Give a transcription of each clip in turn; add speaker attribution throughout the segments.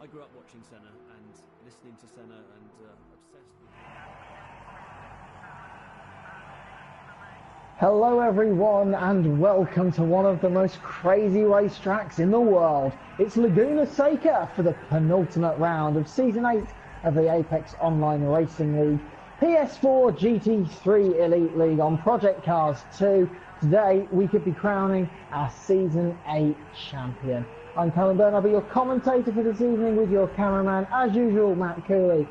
Speaker 1: I grew up watching Senna and listening to Senna and obsessed with him.
Speaker 2: Hello everyone and welcome to one of the most crazy racetracks in the world. It's Laguna Seca for the penultimate round of Season 8 of the Apex Online Racing League PS4 GT3 Elite League on Project Cars 2. Today we could be crowning our Season 8 champion. I'm Callum Byrne, I'll be your commentator for this evening with your cameraman, as usual, Matt Cooley.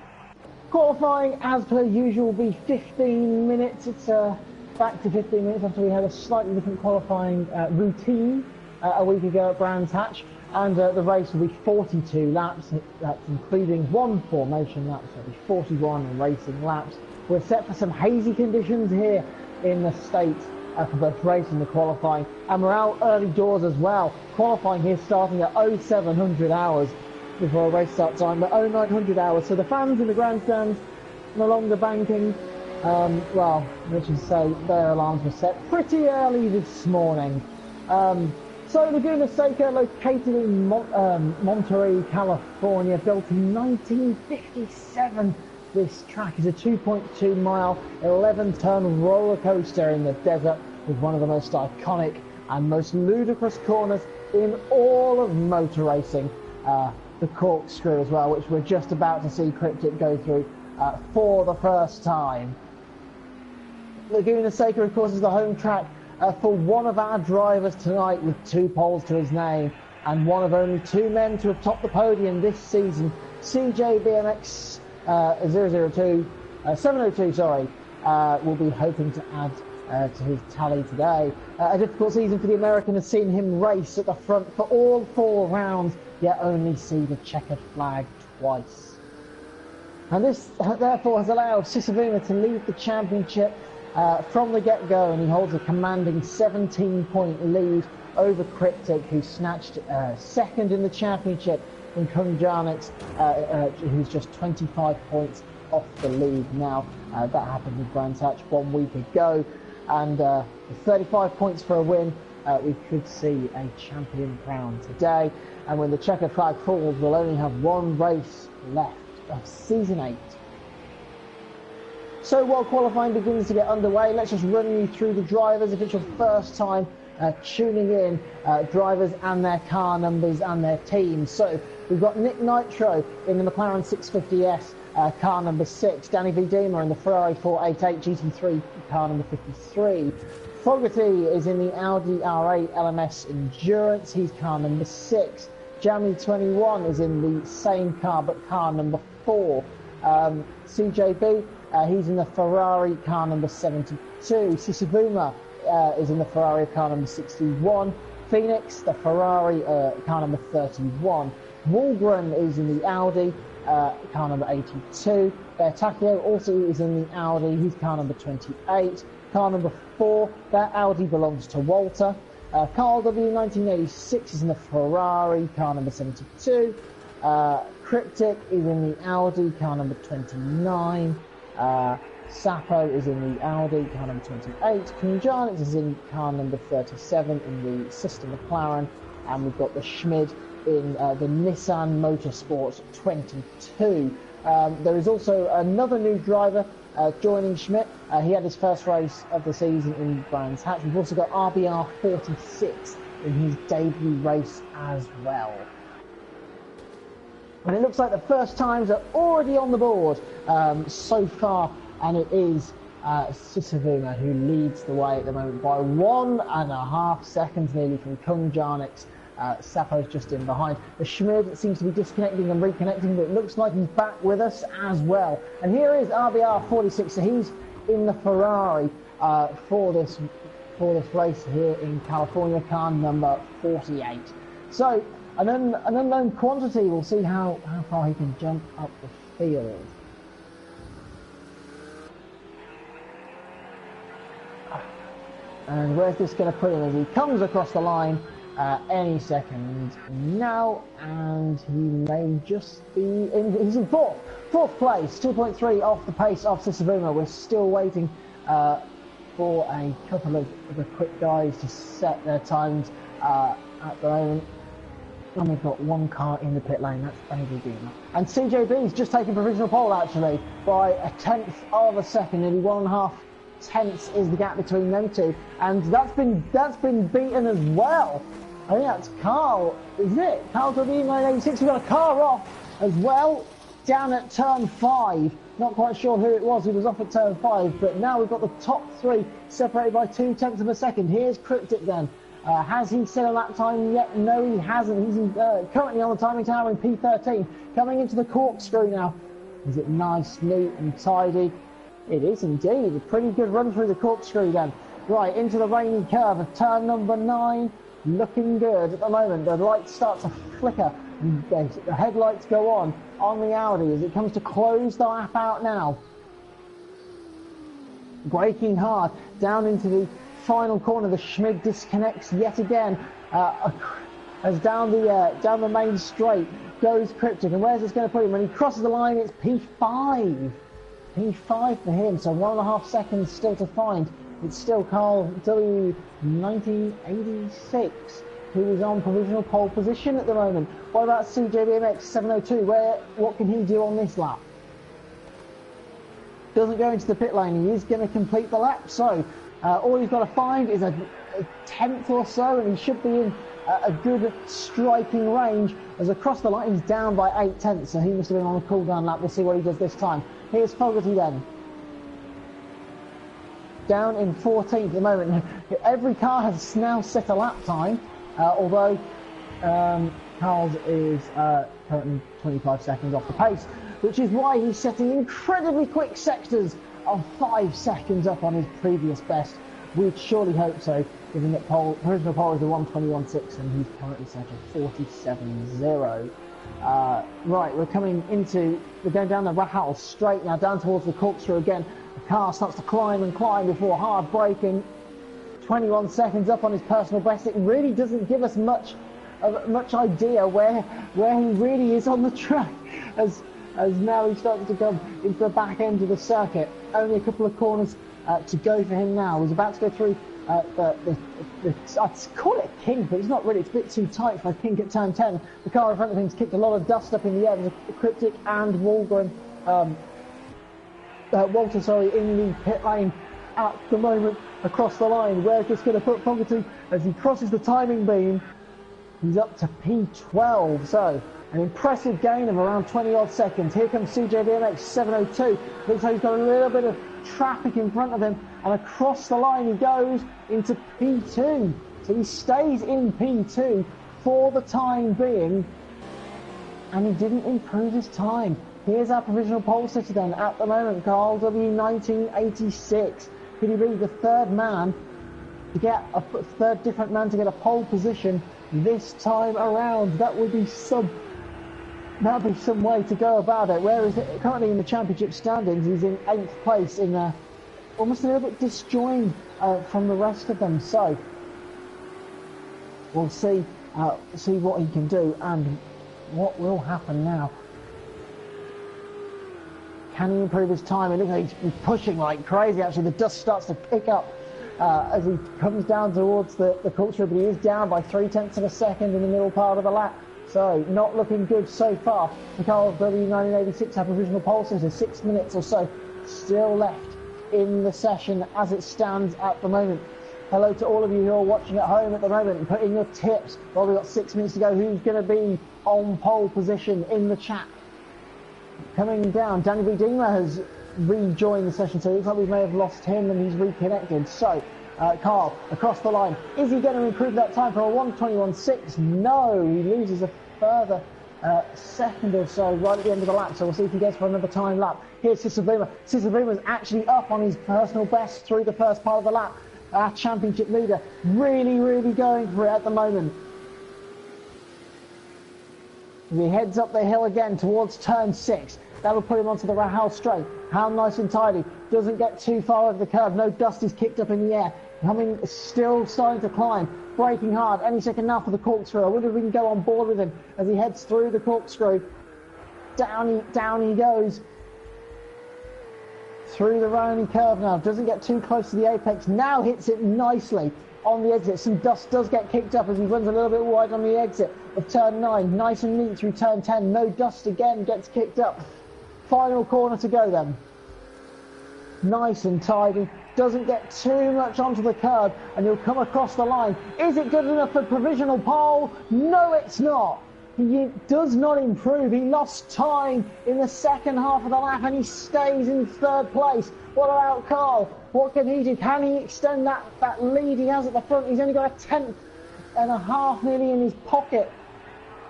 Speaker 2: Qualifying, as per usual, will be 15 minutes. It's back to 15 minutes after we had a slightly different qualifying routine a week ago at Brands Hatch. And the race will be 42 laps, that's including one formation lap, so it'll be 41 racing laps. We're set for some hazy conditions here in the States for both race and the qualifying, and we're out early doors as well. Qualifying here starting at 0700 hours before a race start time, but 0900 hours, so the fans in the grandstands no longer banking. Well, let's just say their alarms were set pretty early this morning. So Laguna Seca, located in Monterey, California, built in 1957. This track is a 2.2 mile, 11-ton roller coaster in the desert with one of the most iconic and most ludicrous corners in all of motor racing. The corkscrew as well, which we're just about to see Cryptic go through for the first time. Laguna Seca, of course, is the home track for one of our drivers tonight with 2 poles to his name, and one of only 2 men to have topped the podium this season. CJ BMX 702 will be hoping to add to his tally today. A difficult season for the American has seen him race at the front for all 4 rounds, yet only see the checkered flag twice. And this therefore has allowed Sisavuma to lead the championship from the get-go, and he holds a commanding 17-point lead over Cryptic, who snatched second in the championship in Kung Jarnix, who's just 25 points off the lead now. That happened with Brands Hatch 1 week ago, and with 35 points for a win, we could see a champion crown today. And when the checkered flag falls, we'll only have 1 race left of Season 8. So while qualifying begins to get underway, let's just run you through the drivers. If it's your first time tuning in, drivers and their car numbers and their teams. So we've got Nick Nitro in the McLaren 650S, car number 6. Danny V. Deemer in the Ferrari 488 GT3, car number 53. Fogarty is in the Audi R8 LMS Endurance, he's car number 6. Jamie 21 is in the same car but car number 4. CJB, he's in the Ferrari car number 72. Sisavuma is in the Ferrari car number 61. Phoenix, the Ferrari car number 31. Walgren is in the Audi car number 82. Takio also is in the Audi, he's car number 28. Car number 4, that Audi belongs to Walter. Carl W 1986 is in the Ferrari car number 72. Cryptic is in the Audi car number 29. Sapo is in the Audi car number 28. Kunjanix is in car number 37 in the Sister McLaren, and we've got the Schmid in the Nissan Motorsport 22. There is also another new driver joining Schmidt. He had his first race of the season in Brands Hatch. We've also got RBR 46 in his debut race as well. And it looks like the first times are already on the board so far, and it is Sisavuma who leads the way at the moment by 1.5 seconds nearly from Kung Jarnix. Sapo's just in behind. The Schmid seems to be disconnecting and reconnecting, but it looks like he's back with us as well. And here is RBR 46, so he's in the Ferrari for this race here in California, car number 48. So an unknown quantity. We'll see how far he can jump up the field. And where's this going to put him as he comes across the line any second now? And he may just be in. He's in fourth place, 2.3 off the pace of Sisavuma. We're still waiting for a couple of the quick guys to set their times at the moment. And we've got one car in the pit lane, that's only Laguna. And CJB's just taken provisional pole actually by a tenth of a second, nearly 1.5 tenths is the gap between them two. And that's been beaten as well. I think that's Carl, isn't it? Carl W986, we've got a car off as well, down at turn 5. Not quite sure who it was who was off at turn 5, but now we've got the top 3 separated by 2 tenths of a second. Here's Cryptic then. Has he set a lap time yet? No, he hasn't. He's currently on the timing tower in P13. Coming into the corkscrew now. Is it nice, neat and tidy? It is indeed. A pretty good run through the corkscrew then. Right, into the rainy curve of turn number 9. Looking good at the moment. The lights start to flicker. The headlights go on the Audi as it comes to close the lap out now. Braking hard down into the final corner. The Schmid disconnects yet again as down the main straight goes Cryptic. And where's this going to put him? When he crosses the line, it's P5. P5 for him, so 1.5 seconds still to find. It's still Carl W1986 who is on provisional pole position at the moment. What about CJBMX 702? What can he do on this lap? Doesn't go into the pit lane. He is going to complete the lap, so all he's got to find is a tenth or so, and he should be in a good striking range. As across the line, he's down by 8 tenths, so he must have been on a cool-down lap. We'll see what he does this time. Here's Fogarty then. Down in 14th at the moment. Every car has now set a lap time, although Carl's is currently 25 seconds off the pace, which is why he's setting incredibly quick sectors of 5 seconds up on his previous best. We'd surely hope so, given that provisional pole is a 1:21.6 and he's currently set a 47.0. Right, we're going down the Rahal straight now, down towards the corkscrew again. The car starts to climb and climb before hard braking. 21 seconds up on his personal best. It really doesn't give us much idea where he really is on the track, as now he's starting to come into the back end of the circuit. Only a couple of corners to go for him now. He's about to go through I'd call it a kink, but it's not really. It's a bit too tight for a kink at turn 10. The car in front of him's kicked a lot of dust up in the air. There's a Cryptic and Walter in the pit lane at the moment across the line. Where's this going to put Fogarty as he crosses the timing beam? He's up to P12, so an impressive gain of around 20 odd seconds. Here comes CJBMX 702. Looks like he's got a little bit of traffic in front of him, and across the line he goes into P2. So he stays in P2 for the time being, and he didn't improve his time. Here's our provisional pole sitter then at the moment, Carl W1986. Could he be the third different man to get a pole position this time around? That would be some way to go about it. Whereas currently in the championship standings, he's in 8th place, in almost a little bit disjoined from the rest of them. So we'll see what he can do and what will happen now. Can he improve his time? It looks like he's pushing like crazy. Actually, the dust starts to pick up as he comes down towards the corkscrew, but he is down by 3 tenths of a second in the middle part of the lap. So, not looking good so far. Carl W1986 have provisional pole sitter, 6 minutes or so still left in the session as it stands at the moment. Hello to all of you who are watching at home at the moment, and put in your tips. Well, we've got 6 minutes to go. Who's going to be on pole position in the chat? Coming down, Danny B. Dingler has rejoined the session, so it looks like we may have lost him and he's reconnected. So, Carl, across the line. Is he going to improve that time from a 1:21.6? No, he loses a further second or so right at the end of the lap, so we'll see if he goes for another time lap. Here's Cecil Bloomer. Cecil Bloomer's actually up on his personal best through the first part of the lap. Our championship leader really going for it at the moment. He heads up the hill again towards turn 6. That'll put him onto the Rahal straight. How nice and tidy. Doesn't get too far over the curve. No dust is kicked up in the air. Still starting to climb. Braking hard. Any second now for the corkscrew. I wonder if we can go on board with him as he heads through the corkscrew. Down he goes. Through the rounding curve now. Doesn't get too close to the apex. Now hits it nicely. on the exit. Some dust does get kicked up as he runs a little bit wide on the exit of turn 9. Nice and neat through turn 10. No dust again, gets kicked up. Final corner to go then. Nice and tidy. Doesn't get too much onto the curb, and he'll come across the line. Is it good enough for provisional pole? No, it's not. He does not improve. He lost time in the second half of the lap, and he stays in third place. What about Carl? What can he do? Can he extend that lead he has at the front? He's only got a 10.5 nearly in his pocket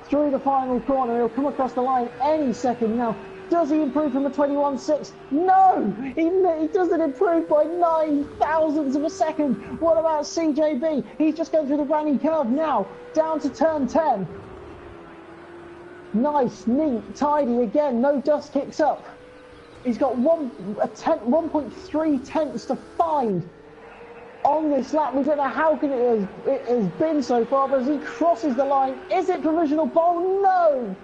Speaker 2: through the final corner. He'll come across the line any second now. Does he improve from the 21.6? No! He doesn't improve by 9 thousandths of a second. What about CJB? He's just going through the granny curve now, down to turn 10. Nice, neat, tidy again, no dust kicks up. He's got 1.3 tenths to find on this lap. We don't know how good it has been so far, but as he crosses the line, is it provisional pole? No!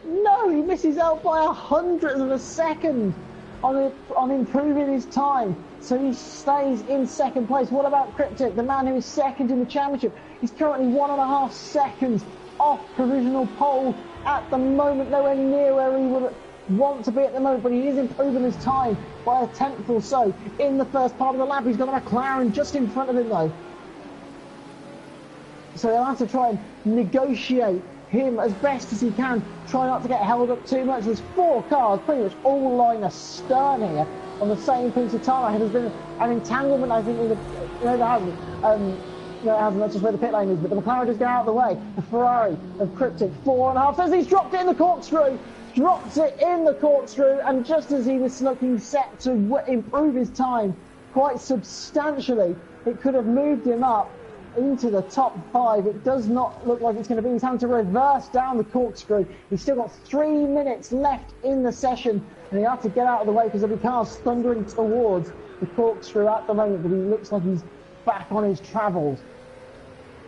Speaker 2: No, he misses out by 100th of a second on improving his time. So he stays in second place. What about Cryptic, the man who is second in the championship? He's currently 1.5 seconds off provisional pole at the moment, nowhere near where he would want to be at the moment, but he is improving his time by a tenth or so in the first part of the lap. He's got a McLaren just in front of him though. So he'll have to try and negotiate him as best as he can, try not to get held up too much. There's 4 cars pretty much all line astern here on the same piece of tarmac. There's been an entanglement, I think, in the, there hasn't. It hasn't, that's just where the pit lane is, but the McLaren just got out of the way. The Ferrari of Cryptic, 4.5 says he's dropped it in the corkscrew, drops it in the corkscrew, and just as he was looking set to improve his time quite substantially, it could have moved him up into the top 5. It does not look like it's going to be. He's having to reverse down the corkscrew. He's still got 3 minutes left in the session, and he had to get out of the way because there'll be cars thundering towards the corkscrew at the moment, but he looks like he's back on his travels.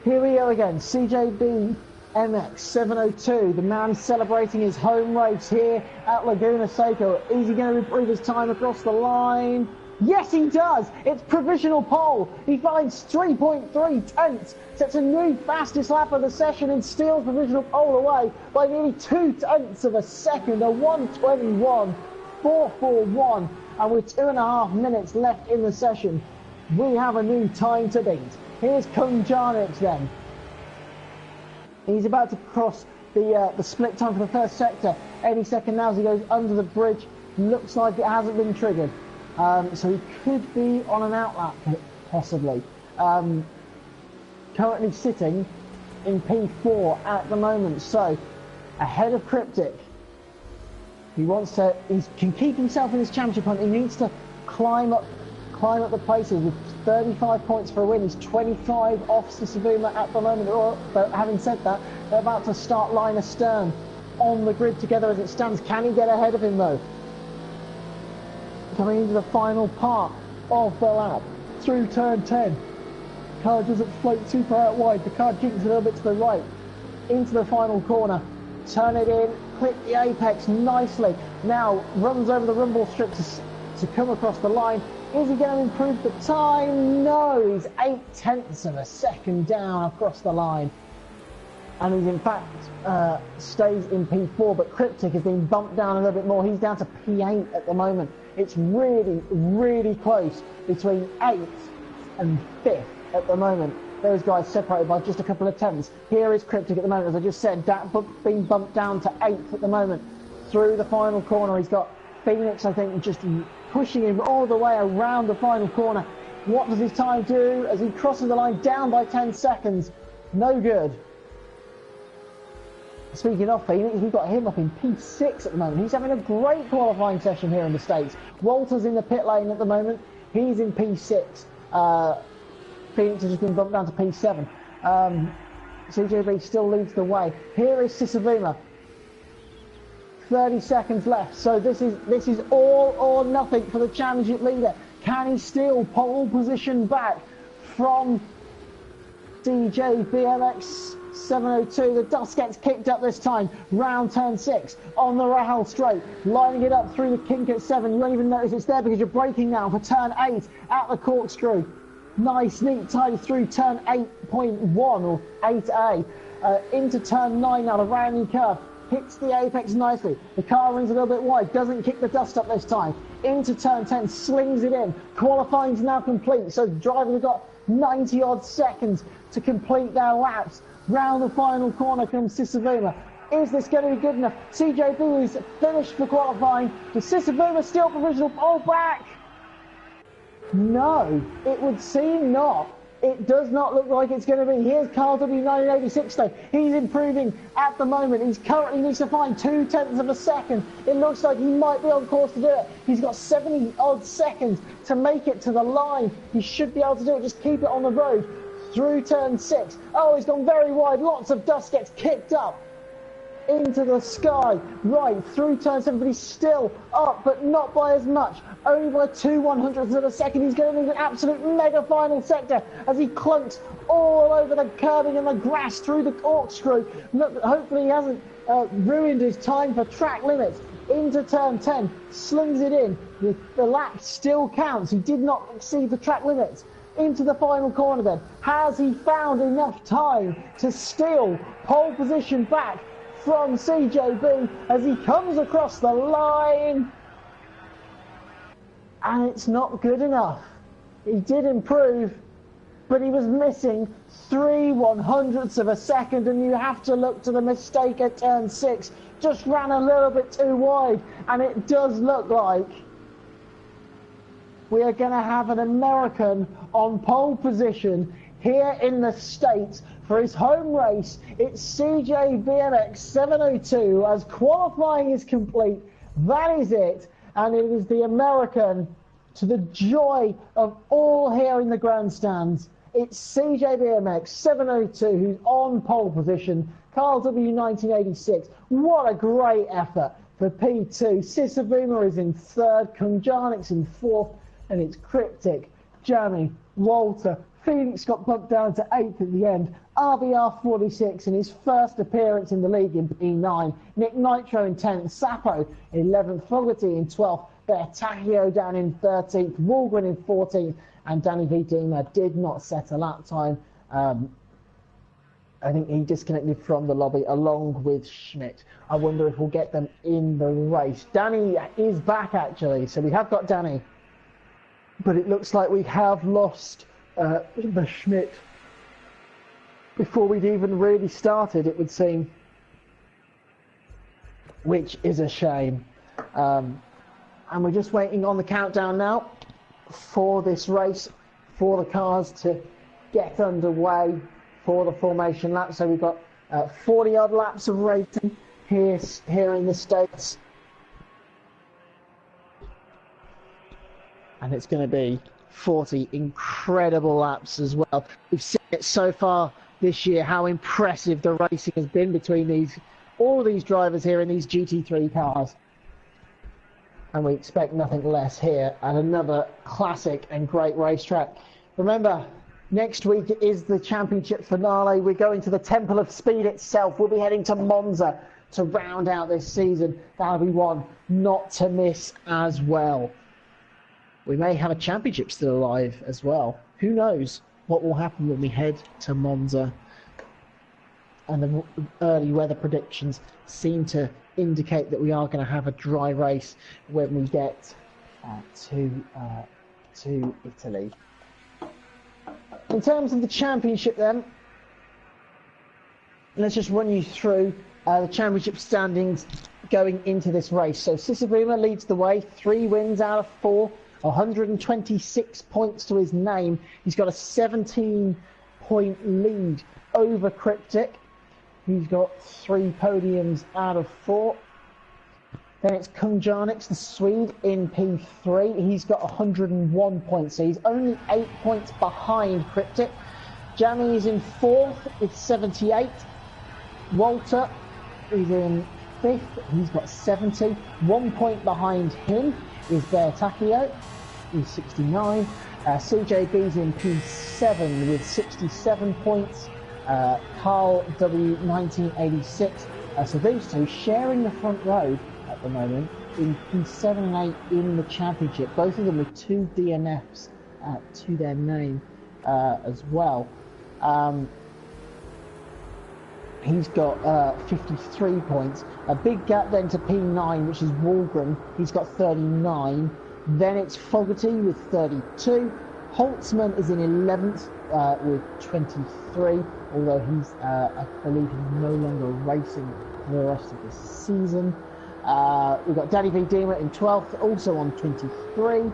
Speaker 2: Here we go again, CJB MX 702, the man celebrating his home race here at Laguna Seca. Is he going to improve his time across the line? Yes, he does. It's provisional pole. He finds 3.3 tenths, sets a new fastest lap of the session, and steals provisional pole away by nearly 2 tenths of a second, a 1:21.441. And with 2.5 minutes left in the session, we have a new time to beat. Here's Kung Jarnich then. He's about to cross the split time for the first sector any second now as he goes under the bridge. Looks like it hasn't been triggered. So he could be on an outlap, possibly. Currently sitting in P4 at the moment, so ahead of Cryptic. He can keep himself in this championship hunt. He needs to climb up the places with 35 points for a win. He's 25 off Sisavuma at the moment. But having said that, they're about to start line astern on the grid together as it stands. Can he get ahead of him though? Coming into the final part of the lap through turn 10. Car doesn't float too far out wide. The car jinks a little bit to the right into the final corner. Turn it in, clip the apex nicely. Now runs over the rumble strip to come across the line. Is he going to improve the time? No, he's 8 tenths of a second down across the line. And he's in fact stays in P4, but Cryptic has been bumped down a little bit more. He's down to P8 at the moment. It's really, really close between 8th and 5th at the moment. Those guys separated by just a couple of tenths. Here is Cryptic at the moment, as I just said, being bumped down to 8th at the moment. Through the final corner, he's got Phoenix, I think, just pushing him all the way around the final corner. What does his time do as he crosses the line down by 10 seconds? No good. Speaking of Phoenix, we've got him up in P6 at the moment. He's having a great qualifying session here in the States. Walter's in the pit lane at the moment. He's in P6. Phoenix has just been bumped down to P7. CJB still leads the way. Here is Sisavuma. 30 seconds left. So this is all or nothing for the championship leader. Can he steal pole position back from DJ BMX 702? The dust gets kicked up this time. Round turn 6 on the Rahal straight, lining it up through the kink at 7. You won't even notice it's there because you're braking now for turn 8 at the corkscrew. Nice, neat, tidy through turn 8.1 or 8A. Into turn 9 now, the rounding curve. Hits the apex nicely. The car runs a little bit wide, doesn't kick the dust up this time. Into turn 10, slings it in. Qualifying's now complete, so drivers have got 90 odd seconds to complete their laps. Round the final corner comes Sisavuma. Is this going to be good enough? CJB is finished for qualifying. Does Sisavuma steal provisional pole back? No, it would seem not. It does not look like it's going to be. Here's Carl W1986 though. He's improving at the moment. He currently needs to find 0.2 of a second. It looks like he might be on course to do it. He's got 70 odd seconds to make it to the line. He should be able to do it. Just keep it on the road through turn 6. Oh, he's gone very wide. Lots of dust gets kicked up into the sky, right through turn 7, but he's still up, but not by as much, only by 2/100ths of a second. He's going to need an absolute mega final sector as he clunks all over the curbing and the grass through the corkscrew. Hopefully he hasn't ruined his time for track limits. Into turn 10, slings it in. The lap still counts. He did not exceed the track limits. Into the final corner then. Has he found enough time to steal pole position back from CJB as he comes across the line? And it's not good enough. He did improve, but he was missing 3/100ths of a second, and you have to look to the mistake at turn 6. Just ran a little bit too wide, and it does look like we are going to have an American on pole position here in the States for his home race. It's CJ BMX 702 as qualifying is complete. That is it, and it is the American, to the joy of all here in the grandstands. It's CJ BMX 702 who's on pole position. Carl W 1986. What a great effort for P2. Sisavuma is in 3rd, Kunjanix in 4th, and it's Cryptic, Jamie, Walter. Phoenix got bumped down to 8th at the end. RBR 46 in his first appearance in the league in P9. Nick Nitro in 10th. Sapo 11th. Fogarty in 12th. Bertacchio down in 13th. Walgren in 14th. And Danny V. Deemer did not set a lap time. I think he disconnected from the lobby along with Schmidt. I wonder if we'll get them in the race. Danny is back actually, so we have got Danny. But it looks like we have lost the Schmidt before we'd even really started, it would seem, which is a shame. And we're just waiting on the countdown now for this race, for the cars to get underway for the formation lap. So we've got 40 odd laps of racing here in the States, and it's going to be 40 incredible laps as well. We've seen it so far this year, how impressive the racing has been between all these drivers here in these GT3 cars. And we expect nothing less here at another classic and great racetrack. Remember, next week is the championship finale. We're going to the Temple of Speed itself. We'll be heading to Monza to round out this season. That'll be one not to miss as well. We may have a championship still alive as well. Who knows what will happen when we head to Monza. And the early weather predictions seem to indicate that we are going to have a dry race when we get to Italy. In terms of the championship then, let's just run you through the championship standings going into this race. So Sisavuma leads the way, 3 wins out of 4. 126 points to his name. He's got a 17-point lead over Cryptic. He's got 3 podiums out of 4. Then it's Kunjanix, the Swede, in P3. He's got 101 points, so he's only 8 points behind Cryptic. Jamie is in 4th with 78. Walter is in 5th. He's got 70. 1 point behind him is Bertacchio. He's 69. CJB's in P7 with 67 points. Carl W 1986. So these two sharing the front row at the moment in P7 and 8 in the championship. Both of them with 2 DNFs to their name. as well. He's got 53 points. A big gap then to P9, which is Walgren. He's got 39. Then it's Fogarty with 32. Holtzman is in 11th with 23, although he's, I believe, he's no longer racing for the rest of the season. We've got Danny V. Dima in 12th, also on 23.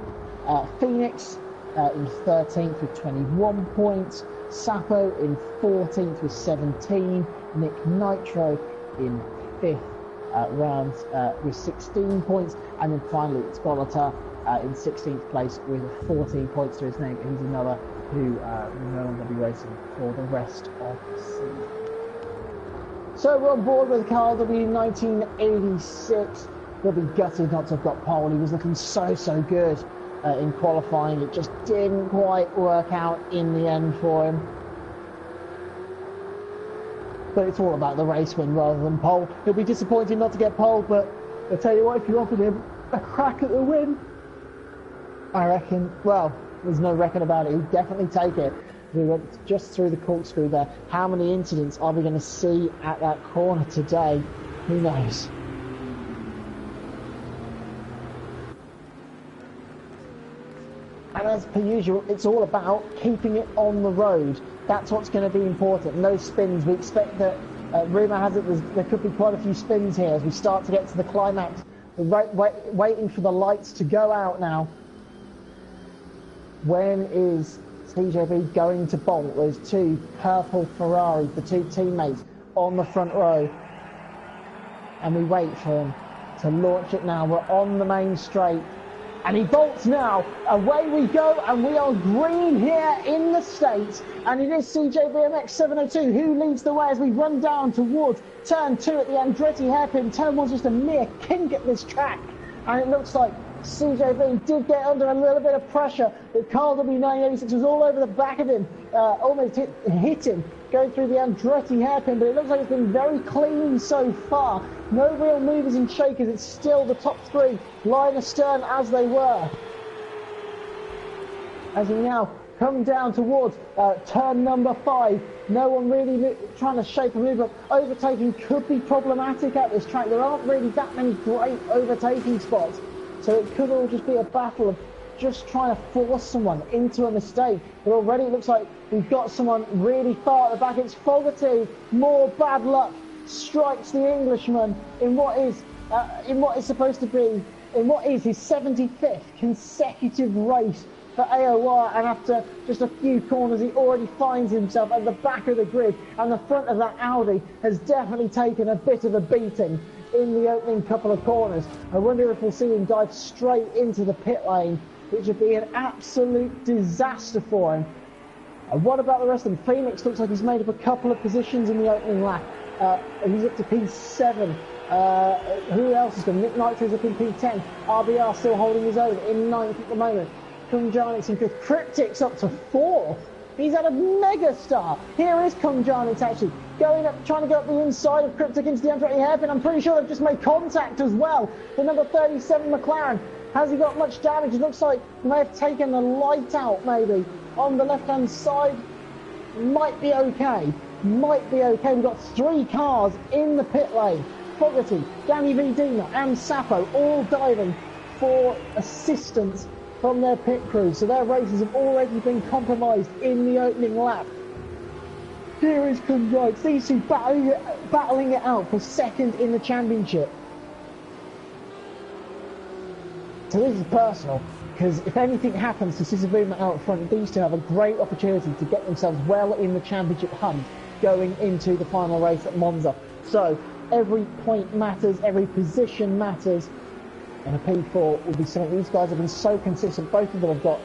Speaker 2: Phoenix in 13th with 21 points. Sapo in 14th with 17. Nick Nitro in 5th round with 16 points. And then finally, it's Bolata in 16th place with 14 points to his name. He's another who will no longer be racing for the rest of the season. So we're on board with Carl W 1986. We'll be gutted not to have got pole. He was looking so good in qualifying. It just didn't quite work out in the end for him. But it's all about the race win rather than pole. He'll be disappointed not to get pole, but I'll tell you what, if you offered him a crack at the win, I reckon, well, there's no reckon about it. He'd definitely take it. We went just through the corkscrew there. How many incidents are we going to see at that corner today? Who knows? And as per usual, it's all about keeping it on the road. That's what's going to be important. No spins. We expect that, rumour has it, there could be quite a few spins here as we start to get to the climax. We're waiting for the lights to go out now. When is TJB going to bolt? Those two purple Ferraris, the two teammates on the front row. And we wait for him to launch it now. We're on the main straight. And he bolts now. Away we go, and we are green here in the States. And it is CJBMX 702 who leads the way as we run down towards turn 2 at the Andretti hairpin. Turn 1's just a mere kink at this track. And it looks like CJB did get under a little bit of pressure, but Carl W986 was all over the back of him, almost hit him, going through the Andretti hairpin, but it looks like it's been very clean so far. No real movers and shakers. It's still the top three, line astern as they were. As we now come down towards turn number 5, no one really trying to shake a move up. Overtaking could be problematic at this track. There aren't really that many great overtaking spots. So it could all just be a battle of just trying to force someone into a mistake. But already it looks like we've got someone really far at the back. It's Fogarty. More bad luck strikes the Englishman in what is supposed to be, in what is his 75th consecutive race for AOR. And after just a few corners, he already finds himself at the back of the grid. And the front of that Audi has definitely taken a bit of a beating in the opening couple of corners. I wonder if we'll see him dive straight into the pit lane, which would be an absolute disaster for him. And what about the rest of them? Phoenix looks like he's made up a couple of positions in the opening lap. He's up to P7. Who else is going? Nick Nitro's up in P10. RBR still holding his own in 9th at the moment. Kumjanix in 5th. Cryptic's up to 4th. He's had a mega start. Here is Kumjanix actually going up, trying to get up the inside of Cryptic into the Andretti hairpin. I'm pretty sure they've just made contact as well. The number 37 McLaren. Has he got much damage? It looks like he may have taken the light out maybe on the left-hand side. Might be okay. Might be okay. We've got 3 cars in the pit lane. Fogarty, Danny V. Dima and Sapo all diving for assistance from their pit crews. So their races have already been compromised in the opening lap. Here is Kumjanix. These two battling it out for second in the championship. So this is personal, because if anything happens to Sisavuma out front, these two have a great opportunity to get themselves well in the championship hunt going into the final race at Monza. So every point matters, every position matters, and a P4 will be something. These guys have been so consistent. Both of them have got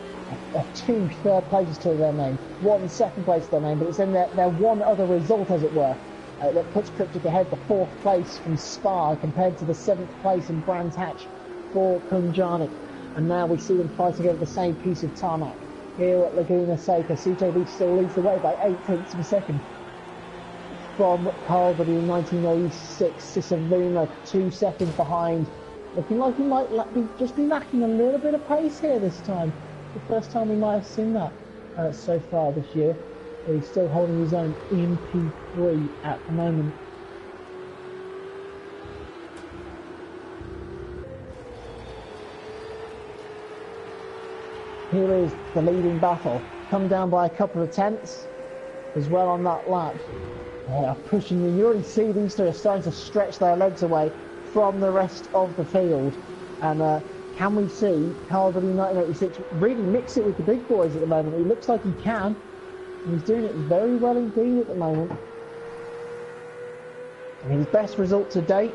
Speaker 2: 2 third places to their name, 1 second place to their name, but it's in their one other result, as it were, that puts Cryptic ahead, the 4th place from Spa compared to the 7th place in Brands Hatch for Kumjanix. And now we see them fighting over the same piece of tarmac here at Laguna Seca. CJB still leads the way by 8/10 of a second from Carl W 1986. Sisavuma 2 seconds behind, looking like he might just be lacking a little bit of pace here this time. The first time we might have seen that. so far this year. But he's still holding his own in P3 at the moment. Here is the leading battle. Come down by a couple of tenths as well on that lap. They are pushing you. You already see these two are starting to stretch their legs away from the rest of the field. And can we see Carl W1986 really mix it with the big boys at the moment? He looks like he can. And he's doing it very well indeed at the moment. And his best result to date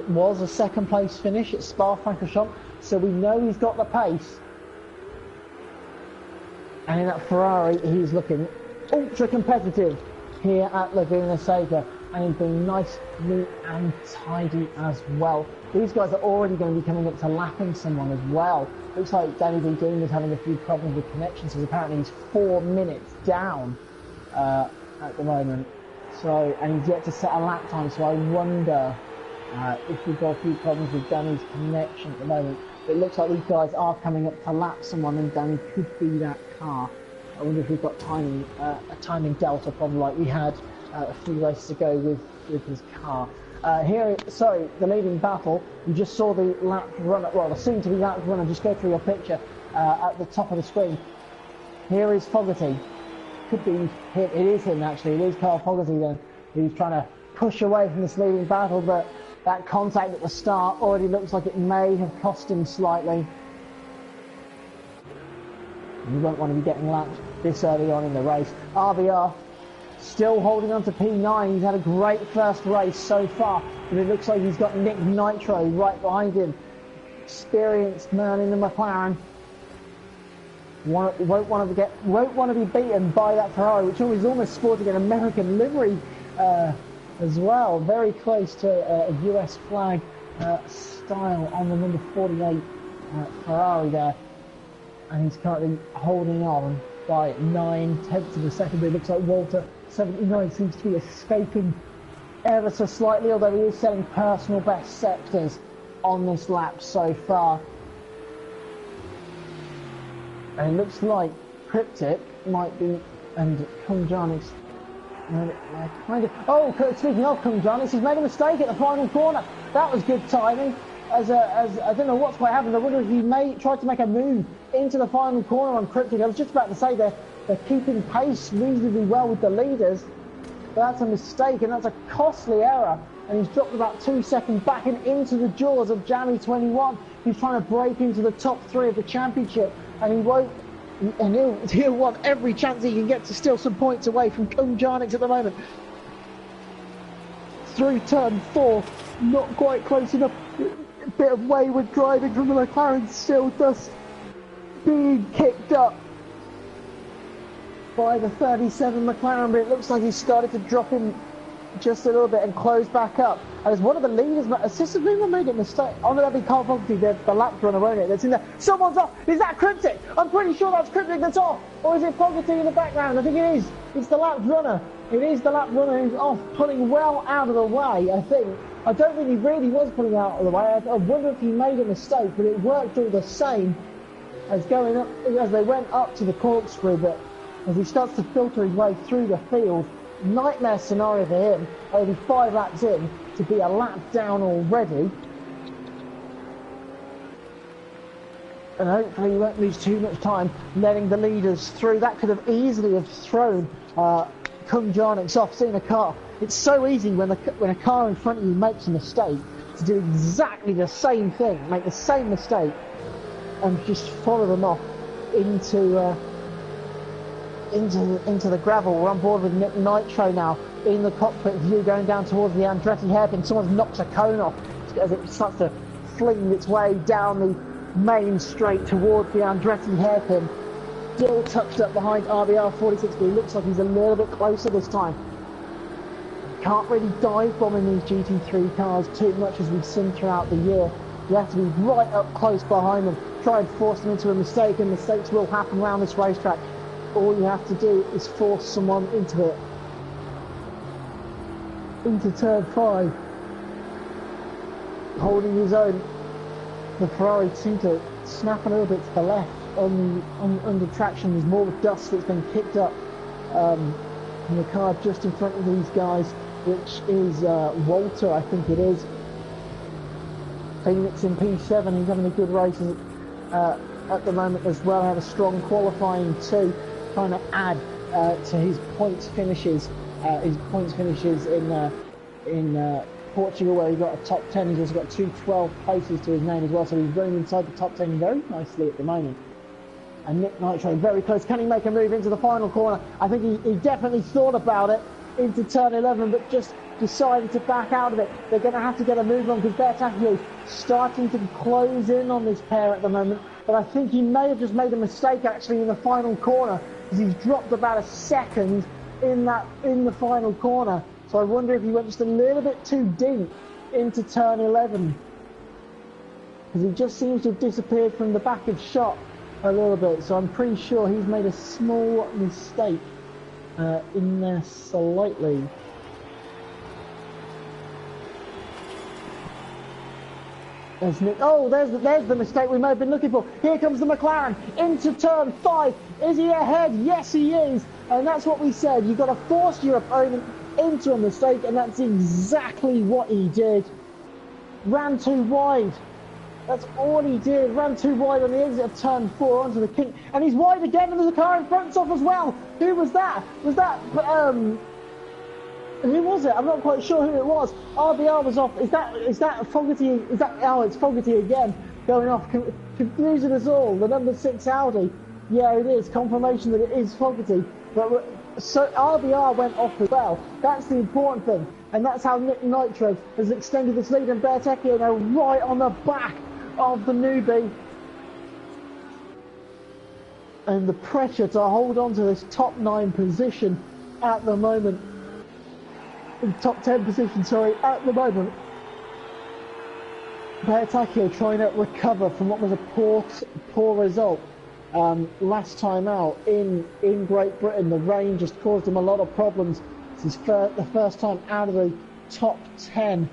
Speaker 2: was a second place finish at Spa-Francorchamps. So we know he's got the pace. And in that Ferrari, he's looking ultra competitive here at Laguna Seca. And he's being nice, neat and tidy as well. These guys are already going to be coming up to lapping someone as well. Looks like Danny B. Dean is having a few problems with connections, because apparently he's 4 minutes down at the moment. So, and he's yet to set a lap time, so I wonder if we've got a few problems with Danny's connection at the moment. It looks like these guys are coming up to lap someone, and Danny could be that car. I wonder if we've got a timing delta problem like we had a few races ago with his car. The leading battle, you just saw the lap runner, well, the soon-to-be lap runner, just go through your picture at the top of the screen. Here is Fogarty. Could be him, it is him actually, it is Carl Fogarty then. He's trying to push away from this leading battle, but that contact at the start already looks like it may have cost him slightly. You won't want to be getting lapped this early on in the race. RBR still holding on to P9. He's had a great first race so far, but it looks like he's got Nick Nitro right behind him. Experienced man in the McLaren. Won't want to be beaten by that Ferrari, which is almost sporting an American livery as well. Very close to a US flag style on the number 48 Ferrari there. And he's currently holding on by 9/10 of a second. But it looks like Walter 79 seems to be escaping ever so slightly, although he is setting personal best sectors on this lap so far. And it looks like Cryptic might be, and Kumjanix kind of. Oh, speaking of Kumjanix, he's made a mistake at the final corner. That was good timing. As I don't know what's quite happened. I wonder if he tried to make a move into the final corner on Cryptic. I was just about to say they're keeping pace reasonably well with the leaders, but that's a mistake, and that's a costly error. And he's dropped about 2 seconds back and into the jaws of Jammy 21. He's trying to break into the top 3 of the championship, and he won't. And he'll want every chance he can get to steal some points away from Kumjanix at the moment. Through turn 4, not quite close enough. A bit of wayward driving from the McLaren, still just being kicked up by the 37 McLaren, but it looks like he's started to drop in just a little bit and close back up. And as one of the leaders, assistant leader made a mistake. Oh no, that'd be Carl Fogarty, the lap runner, won't it? That's in there. Someone's off. Is that Cryptic? I'm pretty sure that's Cryptic that's off. Or is it Fogarty in the background? I think it is. It's the lap runner. It is the lap runner who's off, pulling well out of the way, I think. I don't think he really was pulling out of the way. I wonder if he made a mistake, but it worked all the same as they went up to the corkscrew. But as he starts to filter his way through the field, nightmare scenario for him, only 5 laps in, to be a lap down already. And hopefully he won't lose too much time letting the leaders through. That could have easily have thrown Kumjanix off. Seeing a car, it's so easy when a car in front of you makes a mistake to do exactly the same thing, make the same mistake, and just follow them off into the gravel. We're on board with Nick Nitro now in the cockpit view, going down towards the Andretti hairpin. Someone knocks a cone off as it starts to fling its way down the main straight towards the Andretti hairpin. Still tucked up behind RBR 46, but he looks like he's a little bit closer this time. Can't really dive bomb in these GT3 cars too much as we've seen throughout the year. You have to be right up close behind them, try and force them into a mistake, and mistakes will happen around this racetrack. All you have to do is force someone into it. Into turn 5. Holding his own. The Ferrari seemed to snap a little bit to the left under traction. There's more dust that's been kicked up from the car just in front of these guys, which is Walter, I think it is. Phoenix in P7, he's having a good race at the moment as well. Had a strong qualifying too, trying to add to his points finishes. In Portugal, where he got a top 10. He's also got 2 12 places to his name as well, so he's running inside the top 10 very nicely at the moment. And Nick Nitro very close. Can he make a move into the final corner? I think he definitely thought about it into turn 11, but just decided to back out of it. They're going to have to get a move on because Bertacchio is starting to close in on this pair at the moment. But I think he may have just made a mistake actually in the final corner, because he's dropped about a second in the final corner. So I wonder if he went just a little bit too deep into turn 11, because he just seems to have disappeared from the back of shot a little bit. So I'm pretty sure he's made a small mistake in there slightly. There's Nick. Oh, there's the mistake we may have been looking for. Here comes the McLaren into turn 5. Is he ahead? Yes, he is. And that's what we said. You've got to force your opponent into a mistake, and that's exactly what he did. Ran too wide. That's all he did. Ran too wide on the exit of turn 4 onto the kink, and he's wide again, and there's a car in front of as well. Who was that? Was that who was it? I'm not quite sure who it was. RBR was off. Is that Fogarty? Oh, it's Fogarty again going off, confusing us all. The number 6 Audi. Yeah, it is confirmation that it is Fogarty. But so RBR went off as well. That's the important thing, and that's how Nick Nitro has extended this lead. And Bertacchio now right on the back of the newbie, and the pressure to hold on to this top 9 position at the moment. Top 10 position, sorry, at the moment. Bertacchio trying to recover from what was a poor result last time out in Great Britain. The rain just caused him a lot of problems. This is the first time out of the top 10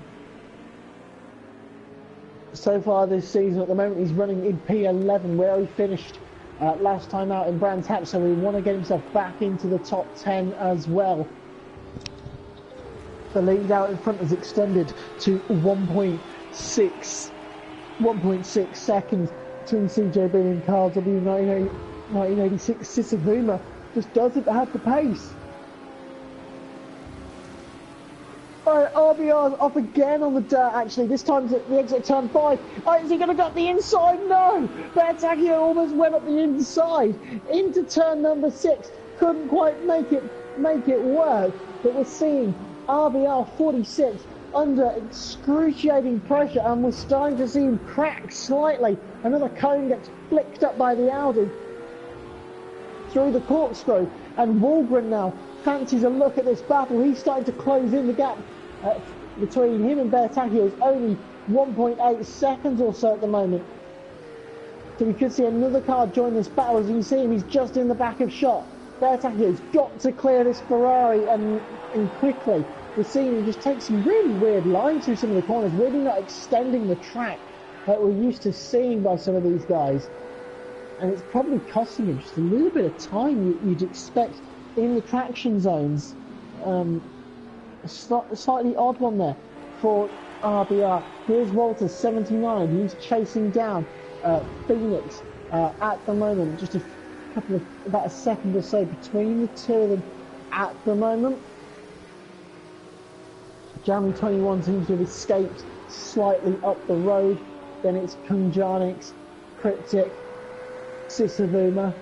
Speaker 2: so far this season. At the moment he's running in P11, where he finished last time out in Brands Hatch, so we want to get himself back into the top 10 as well. The lead out in front is extended to 1.6 seconds between CJB and Carl W 1986. Sisavuma just doesn't have the pace. Alright, RBR's off again on the dirt actually. This time at the exit turn 5. Is he going to get the inside? No! Bertacchio almost went up the inside into turn number 6. Couldn't quite make it work, but we're seeing RBR 46 under excruciating pressure, and we're starting to see him crack slightly. Another cone gets flicked up by the Audi through the corkscrew, and Wallgren now fancies a look at this battle. He's starting to close in the gap between him and Bertacchio. It's only 1.8 seconds or so at the moment. So we could see another car join this battle. As you can see him, he's just in the back of shot. Bertacchio's got to clear this Ferrari and quickly. We're seeing him just take some really weird lines through some of the corners, really not extending the track that we're used to seeing by some of these guys. And it's probably costing him just a little bit of time you'd expect in the traction zones. A slightly odd one there for RBR. Here's Walter, 79. He's chasing down Phoenix at the moment. Just about a second or so between the two of them at the moment. Jamie 21 seems to have escaped slightly up the road. Then it's Kunjanix, Cryptic, Sisavuma.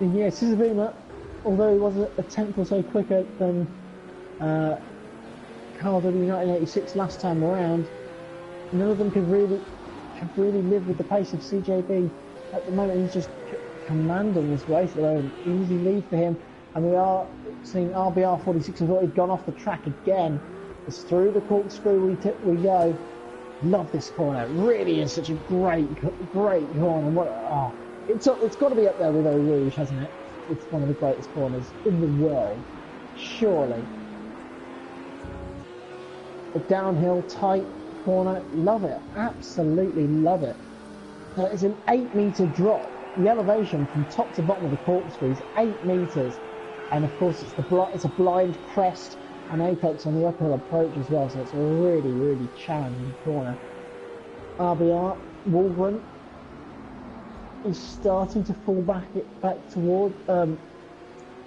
Speaker 2: And yeah, Sisavuma, although he was a tenth or so quicker than Carl W 1986 last time around, none of them could really live with the pace of CJB at the moment. He's just commanding this race at the moment. Easy lead for him, and we are seeing RBR 46 has already gone off the track again. It's through the corkscrew we go. Love this corner. It really is such a great corner. It's got to be up there with Eau Rouge, hasn't it? It's one of the greatest corners in the world, surely. A downhill tight corner, love it, absolutely love it. It's an 8-metre drop. The elevation from top to bottom of the corkscrew is 8 metres, and of course it's a blind crest and apex on the uphill approach as well, so it's a really, really challenging corner. RBR, Wolverine is starting to fall back toward.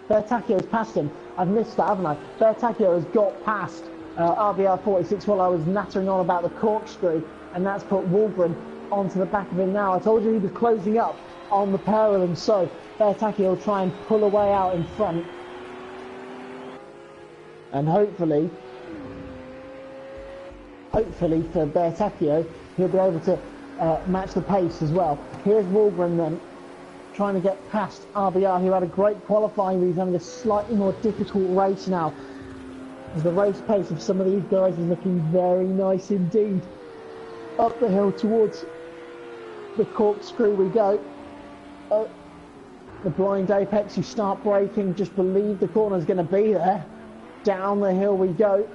Speaker 2: Bertacchio's passed him. I've missed that, haven't I? Bertacchio has got past RBR 46 while I was nattering on about the corkscrew, and that's put Wolverine onto the back of him now. I told you he was closing up on the pair of them, so Bertacchio will try and pull away out in front, and hopefully for Bertacchio he'll be able to match the pace as well. Here's Wolverine then trying to get past RBR, who had a great qualifying, but he's having a slightly more difficult race now, as the race pace of some of these guys is looking very nice indeed. Up the hill towards the corkscrew we go. The blind apex, you start braking, just believe the corner's going to be there. Down the hill we go.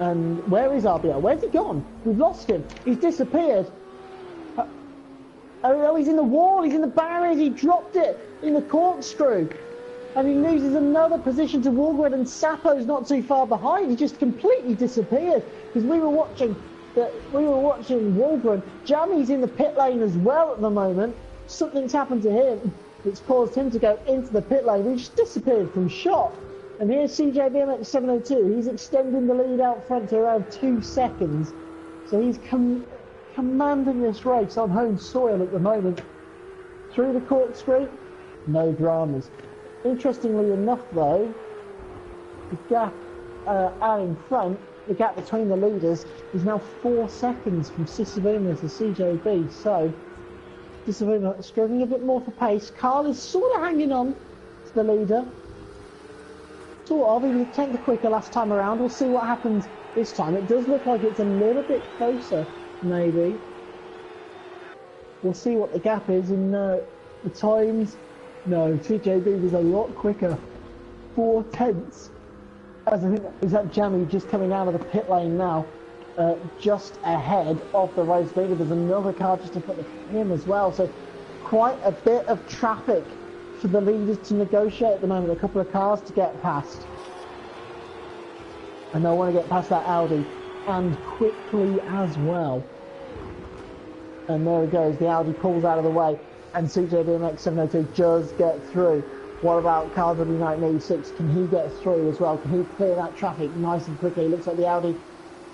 Speaker 2: And where is RBR? Where's he gone? We've lost him. He's disappeared. Oh, he's in the wall. He's in the barriers. He dropped it in the corkscrew. And he loses another position to Wolgred, and Sapo's not too far behind. He just completely disappeared. Because we were watching Wolgren. Jamie's in the pit lane as well at the moment. Something's happened to him that's caused him to go into the pit lane. He just disappeared from shot. And here's CJBMX 702. He's extending the lead out front to around 2 seconds. So he's commanding this race on home soil at the moment. Through the corkscrew, no dramas. Interestingly enough though, the gap out in front, the gap between the leaders is now 4 seconds from Sisavuma to CJB. So Sisavuma struggling a bit more for pace. Carl is sort of hanging on to the leader. Sort of, he was the quicker last time around. We'll see what happens this time. It does look like it's a little bit closer, maybe. We'll see what the gap is in the times. No, CJB was a lot quicker. 4 tenths. As I think, is that Jamie just coming out of the pit lane now, just ahead of the race leader. There's another car just in front of him as well. So quite a bit of traffic for the leaders to negotiate at the moment. A couple of cars to get past, and they'll want to get past that Audi, and quickly as well. And there it goes, the Audi pulls out of the way, and CJBMX 702 does get through. What about Carl W1986? Can he get through as well? Can he clear that traffic nice and quickly? Looks like the Audi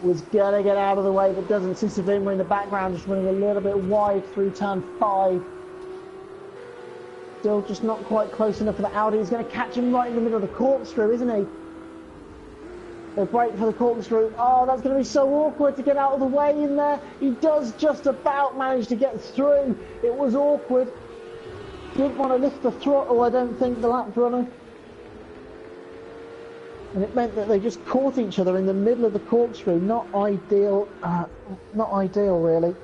Speaker 2: was going to get out of the way, but doesn't. Sisavuma in the background, just running a little bit wide through turn 5. Still just not quite close enough for the Audi. He's going to catch him right in the middle of the corkscrew, isn't he? They brake for the corkscrew. Oh, that's going to be so awkward to get out of the way in there. He does just about manage to get through. It was awkward. Didn't want to lift the throttle, I don't think, the lap runner. And it meant that they just caught each other in the middle of the corkscrew. Not ideal. Not ideal, really.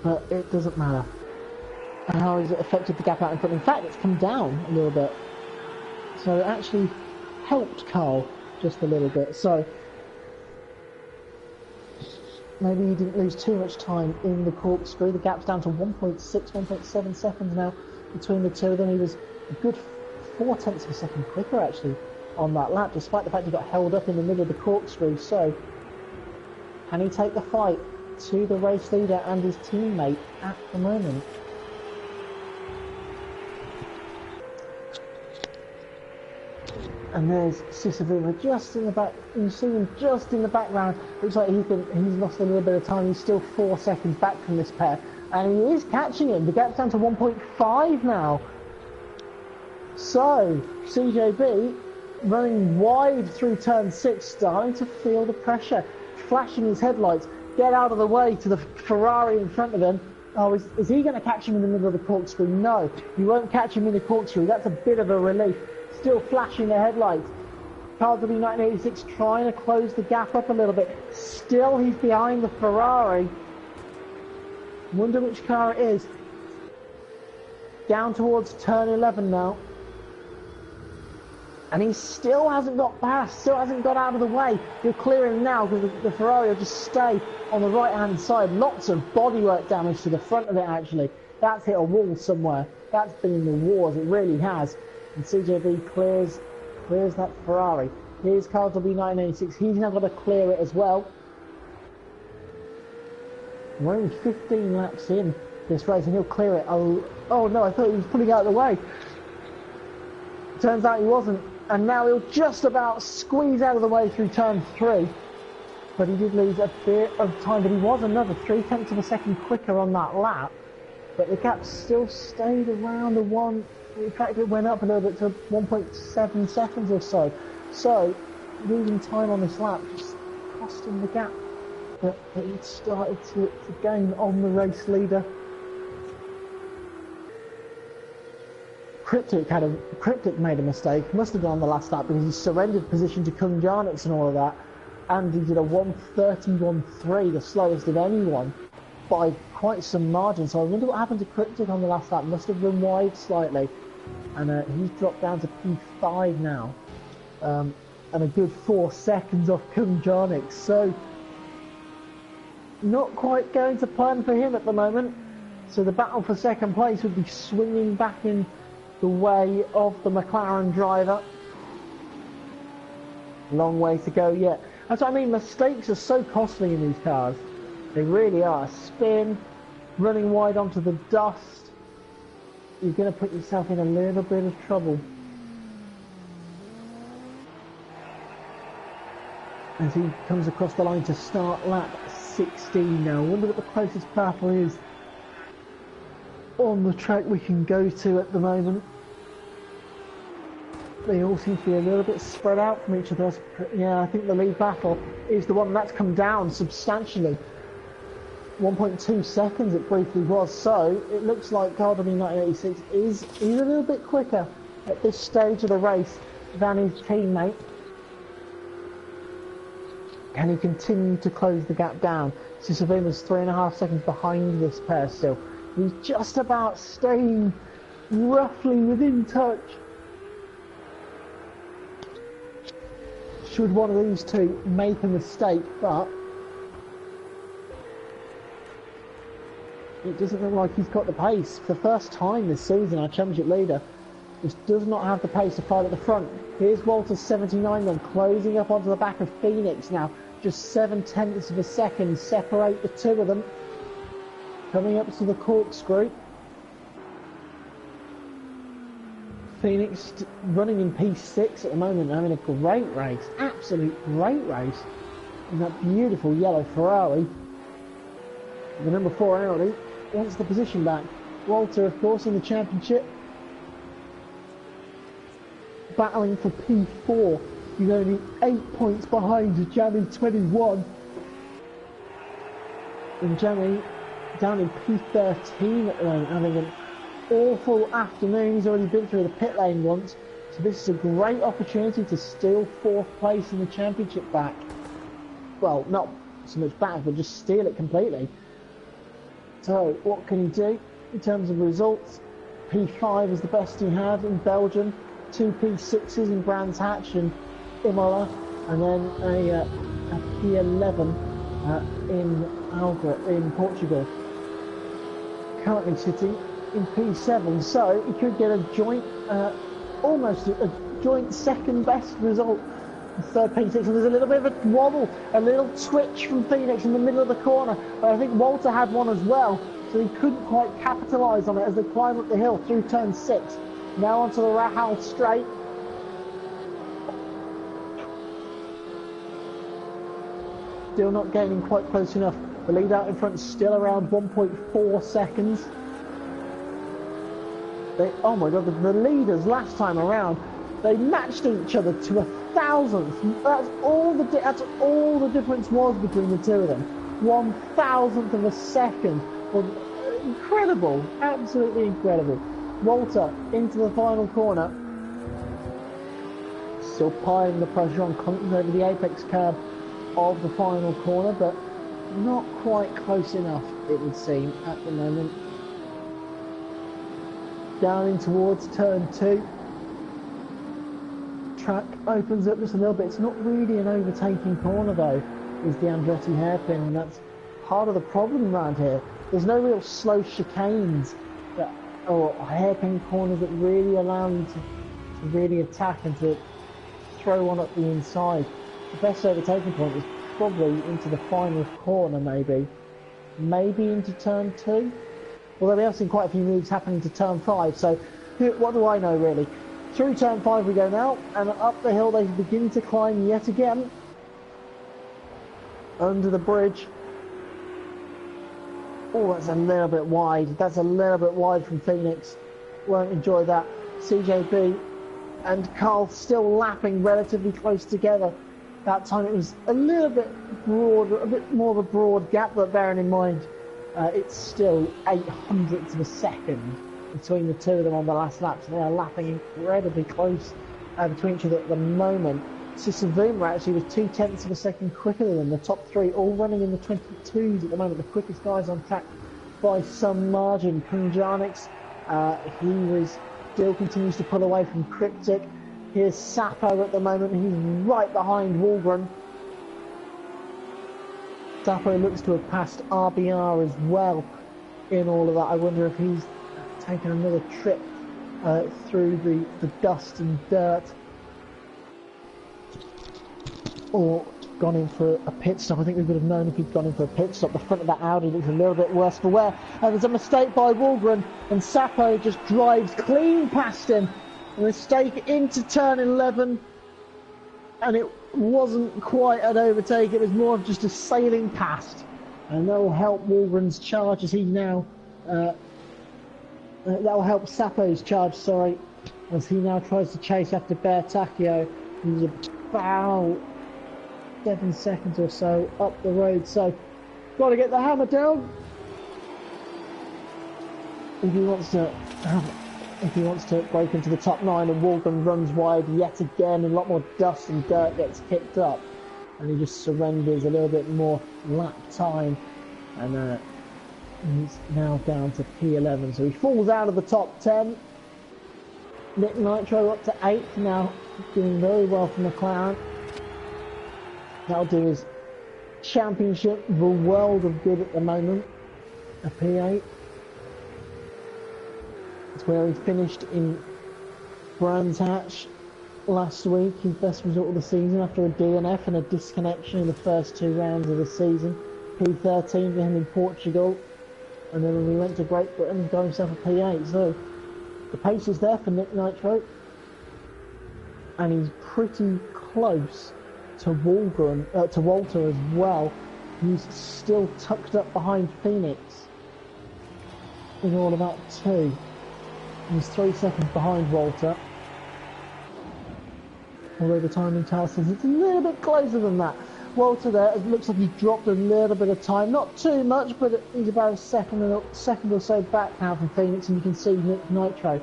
Speaker 2: But it doesn't matter. How has it affected the gap out in front? In fact, it's come down a little bit. So it actually helped Carl just a little bit. So maybe he didn't lose too much time in the corkscrew. The gap's down to 1.6, 1.7 seconds now between the two of them. He was a good 4 tenths of a second quicker actually on that lap, despite the fact he got held up in the middle of the corkscrew. So can he take the fight to the race leader and his teammate at the moment? And there's Sisavuma just in the back. You see him just in the background. Looks like he's lost a little bit of time. He's still 4 seconds back from this pair, and he is catching him. The gap's down to 1.5 now. So CJB running wide through turn 6, starting to feel the pressure, flashing his headlights. Get out of the way to the Ferrari in front of him. Oh, is he going to catch him in the middle of the corkscrew? No, he won't catch him in the corkscrew. That's a bit of a relief. Still flashing the headlights. Carl W1986 trying to close the gap up a little bit. Still he's behind the Ferrari. Wonder which car it is. Down towards turn 11 now. And he still hasn't got past, still hasn't got out of the way. He'll clear him now because the Ferrari will just stay on the right-hand side. Lots of bodywork damage to the front of it, actually. That's hit a wall somewhere. That's been in the wars, it really has. And CJB clears that Ferrari. Here's Carl W986. He's now got to clear it as well. We're only 15 laps in this race and he'll clear it. Oh no, I thought he was pulling out of the way. Turns out he wasn't. And now he'll just about squeeze out of the way through turn 3. But he did lose a bit of time, but he was another 0.3 of a second quicker on that lap. But the gap still stayed around the 1. In fact, it went up a little bit to 1.7 seconds or so. So, losing time on this lap just cost him the gap that he'd started to gain on the race leader. Cryptic made a mistake, must have done on the last lap because he surrendered position to Kung Jarnix and all of that, and he did a 1:31.3, the slowest of anyone, by quite some margin. So I wonder what happened to Cryptic on the last lap. Must have run wide slightly, and he's dropped down to P5 now, and a good 4 seconds off Kung Jarnix. So not quite going to plan for him at the moment. So the battle for second place would be swinging back in the way of the McLaren driver. Long way to go yet. That's what I mean, mistakes are so costly in these cars. They really are. Spin, running wide onto the dust. You're going to put yourself in a little bit of trouble. As he comes across the line to start lap 16 now. I wonder what the closest battle is on the track we can go to at the moment. They all seem to be a little bit spread out from each other. Yeah, I think the lead battle is the one that's come down substantially. 1.2 seconds it briefly was, so it looks like Gardner 1986 is a little bit quicker at this stage of the race than his teammate. Can he continue to close the gap down? Sisavima's 3.5 seconds behind this pair still. He's just about staying roughly within touch. Should one of these two make a mistake, but it doesn't look like he's got the pace. For the first time this season, our championship leader just does not have the pace to fight at the front. Here's Walter 79 then, closing up onto the back of Phoenix now. Just 0.7 of a second separate the two of them. Coming up to the corkscrew. Phoenix running in P6 at the moment, having a great race, absolute great race. In that beautiful yellow Ferrari. The number 4 Audi wants the position back. Walter, of course, in the championship, battling for P4. He's only 8 points behind Jamie 21. And Jamie down in P13 at the moment, having an awful afternoon. He's already been through the pit lane once, so this is a great opportunity to steal 4th place in the championship back. Well, not so much back, but just steal it completely. So what can he do in terms of results? P5 is the best he had in Belgium, 2 P6s in Brands Hatch and Imola, and then a P11 in Portugal. Currently sitting in P7, so he could get a joint, almost a joint second best result. Third P6, and there's a little bit of a wobble, a little twitch from Phoenix in the middle of the corner, but I think Walter had one as well, so he couldn't quite capitalise on it as they climb up the hill through turn 6. Now onto the Rahal straight. Still not gaining quite close enough. The lead out in front still around 1.4 seconds. Oh my god, the leaders last time around, they matched each other to 1,000th. That's all the difference was between the two of them. 1,000th of a second. Well, incredible, absolutely incredible. Walter into the final corner. Still piling the pressure on, coming over the apex curb of the final corner, but not quite close enough, it would seem, at the moment. Down in towards turn 2. track opens up just a little bit. It's not really an overtaking corner though, is the Andretti hairpin, and that's part of the problem around here. There's no real slow chicanes or hairpin corners that really allow you to really attack and to throw one up the inside. The best overtaking point is probably into the final corner, maybe into turn 2. Although we have seen quite a few moves happening to turn 5, so what do I know really? Through turn 5 we go now, and up the hill they begin to climb yet again. Under the bridge. Oh, that's a little bit wide. That's a little bit wide from Phoenix. Won't enjoy that. CJB and Carl still lapping relatively close together. That time it was a little bit broad, a bit more of a broad gap, but bearing in mind it's still 0.08 of a second between the two of them on the last lap, so they are lapping incredibly close between each other at the moment. Sisavuma actually was 0.2 of a second quicker than them. The top three all running in the 22s at the moment, the quickest guys on track by some margin. Kunjanix, he still continues to pull away from Cryptic. Here's Sapo at the moment, he's right behind Wallgren. Sapo looks to have passed RBR as well in all of that. I wonder if he's taken another trip through the dust and dirt, or gone in for a pit stop. I think we would have known if he'd gone in for a pit stop. The front of that Audi looks a little bit worse for wear. And there's a mistake by Wallgren, and Sapo just drives clean past him. A mistake into turn 11, and it wasn't quite an overtake, it was more of just a sailing past. And that will help Wallgren's charge as he now... that will help Sapo's charge, sorry, as he now tries to chase after Bertacchio. He's about 7 seconds or so up the road, so got to get the hammer down if he wants to break into the top 9. And Wallgren runs wide yet again, and a lot more dust and dirt gets kicked up, and he just surrenders a little bit more lap time, and he's now down to P11, so he falls out of the top 10. Nick Nitro up to 8th now, doing very well for McLaren. That'll do his championship the world of good at the moment. A P8. It's where he finished in Brands Hatch last week, his best result of the season after a DNF and a disconnection in the first 2 rounds of the season. P13 for him in Portugal, and then when we went to Great Britain, he got himself a P8. So the pace is there for Nick Nitro, and he's pretty close to Wallgren, to Walter as well. He's still tucked up behind Phoenix in all of that too. He's 3 seconds behind Walter, although the timing tower says it's a little bit closer than that. Walter there, it looks like he's dropped a little bit of time, not too much, but he's about a second or so back now from Phoenix, and you can see Nick Nitro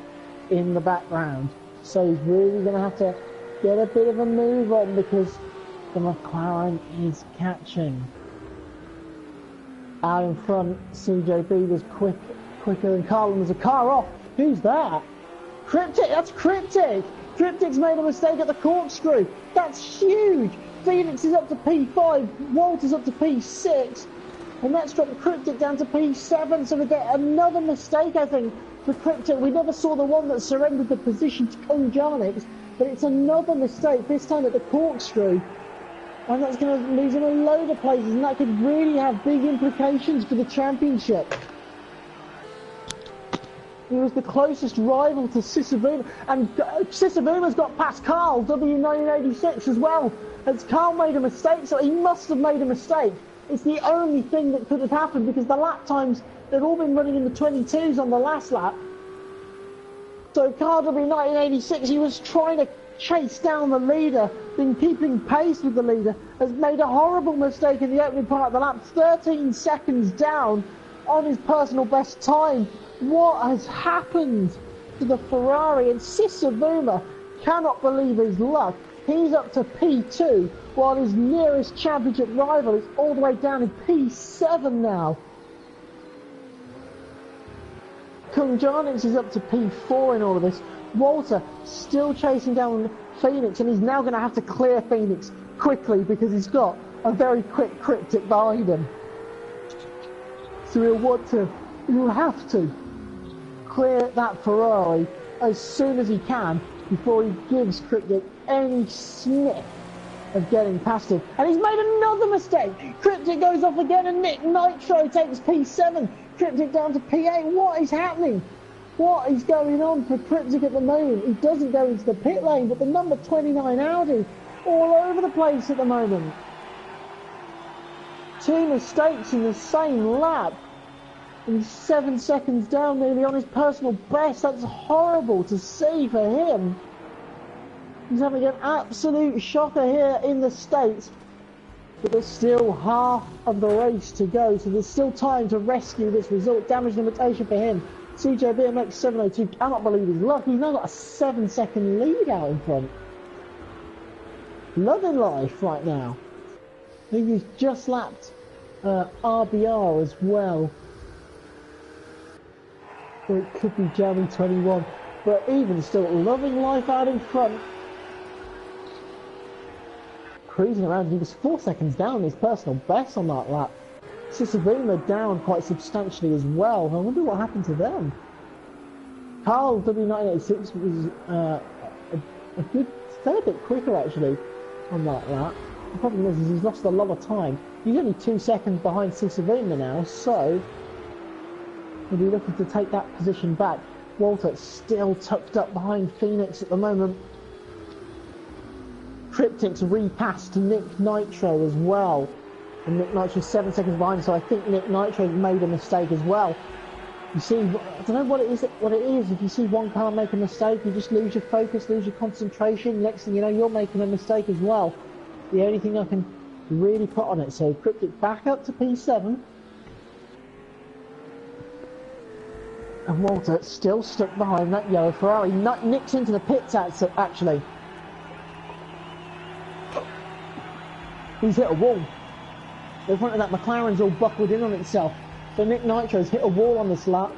Speaker 2: in the background. So he's really going to have to get a bit of a move on, because the McLaren is catching. Out in front, CJB was quicker than Carlin. There's a car off. Who's that? Cryptic, that's Cryptic! Cryptic's made a mistake at the corkscrew. That's huge! Phoenix is up to P5, Walter's up to P6, and that's dropped Cryptic down to P7, so we get another mistake, I think, for Cryptic. We never saw the one that surrendered the position to Kunjanix, but it's another mistake, this time at the corkscrew, and that's going to lose him a load of places, and that could really have big implications for the championship. He was the closest rival to Sisavuma, and Sisavuma's got past Carl, W1986 as well. As Carl made a mistake, so he must have made a mistake. It's the only thing that could have happened, because the lap times, they've all been running in the 22s on the last lap. So Carl W1986, he was trying to chase down the leader, been keeping pace with the leader, has made a horrible mistake in the opening part of the lap, 13 seconds down on his personal best time. What has happened to the Ferrari? And Sisavuma cannot believe his luck. He's up to P2, while his nearest championship rival is all the way down in P7 now. Kunjanix is up to P4 in all of this. Walter still chasing down Phoenix, and he's now going to have to clear Phoenix quickly because he's got a very quick Cryptic behind him. So he'll have to clear that Ferrari as soon as he can before he gives Cryptic any sniff of getting past him. And he's made another mistake. Cryptic goes off again and Nick Nitro takes P7. Cryptic down to P8. What is happening? What is going on for Cryptic at the moment? He doesn't go into the pit lane, but the number 29 Audi all over the place at the moment. 2 mistakes in the same lap. And 7 seconds down nearly on his personal best. That's horrible to see for him. He's having an absolute shocker here in the States. But there's still half of the race to go, so there's still time to rescue this result. Damage limitation for him. CJ BMX 702 cannot believe his luck. He's now got a 7-second lead out in front. Loving life right now. I think he's just lapped RBR as well. Or it could be Jamie 21. But even still, loving life out in front. Cruising around, he was 4 seconds down his personal best on that lap. Sisavuma down quite substantially as well. I wonder what happened to them. Carl W986 was a good fair bit quicker actually on that lap. The problem is he's lost a lot of time. He's only 2 seconds behind Sisavuma now, so he'll be looking to take that position back. Walter still tucked up behind Phoenix at the moment. Cryptic's repassed to Nick Nitro as well. And Nick Nitro's 7 seconds behind, so I think Nick Nitro made a mistake as well. You see, I don't know what it is. If you see one car make a mistake, you just lose your focus, lose your concentration. Next thing you know, you're making a mistake as well. The only thing I can really put on it. So Cryptic back up to P7. And Walter still stuck behind that yellow Ferrari. Nick's into the pits actually. He's hit a wall. The front of that McLaren's all buckled in on itself. So Nick Nitro's hit a wall on this lap.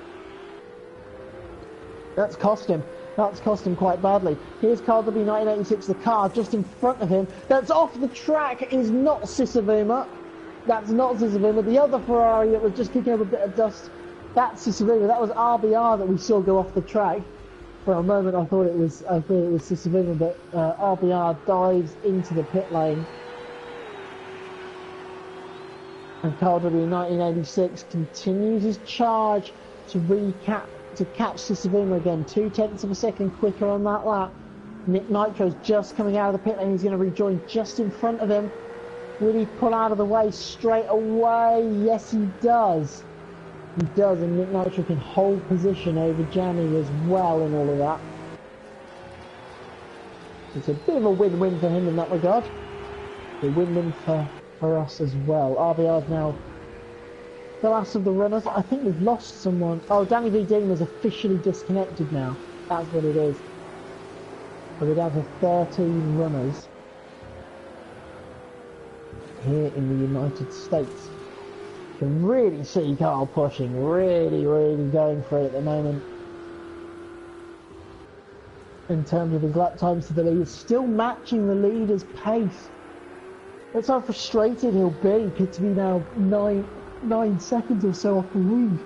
Speaker 2: That's cost him. That's cost him quite badly. Here's Carl W1986, the car just in front of him. That's off the track is not Sisavuma. That's not Sisavuma. The other Ferrari that was just kicking up a bit of dust, that's Sisavuma. That was RBR that we saw go off the track. For a moment I thought it was Sisavuma, but RBR dives into the pit lane. And Carl W 1986 continues his charge to catch Sisavuma again. 0.2 of a second quicker on that lap. Nick Nitro's just coming out of the pit lane. He's going to rejoin just in front of him. Will he pull out of the way straight away? Yes, he does. He does, and Nick Nitro can hold position over Jamie as well in all of that. It's a bit of a win-win for him in that regard. A win-win for us as well. RBR's now the last of the runners. I think we've lost someone. Oh, Danny V. Dean was officially disconnected now. That's what it is. So we're down to 13 runners here in the United States. You can really see Carl pushing, really going for it at the moment. In terms of his lap times to the lead, still matching the leader's pace. That's how frustrated he'll be to be now 9 seconds or so off the lead.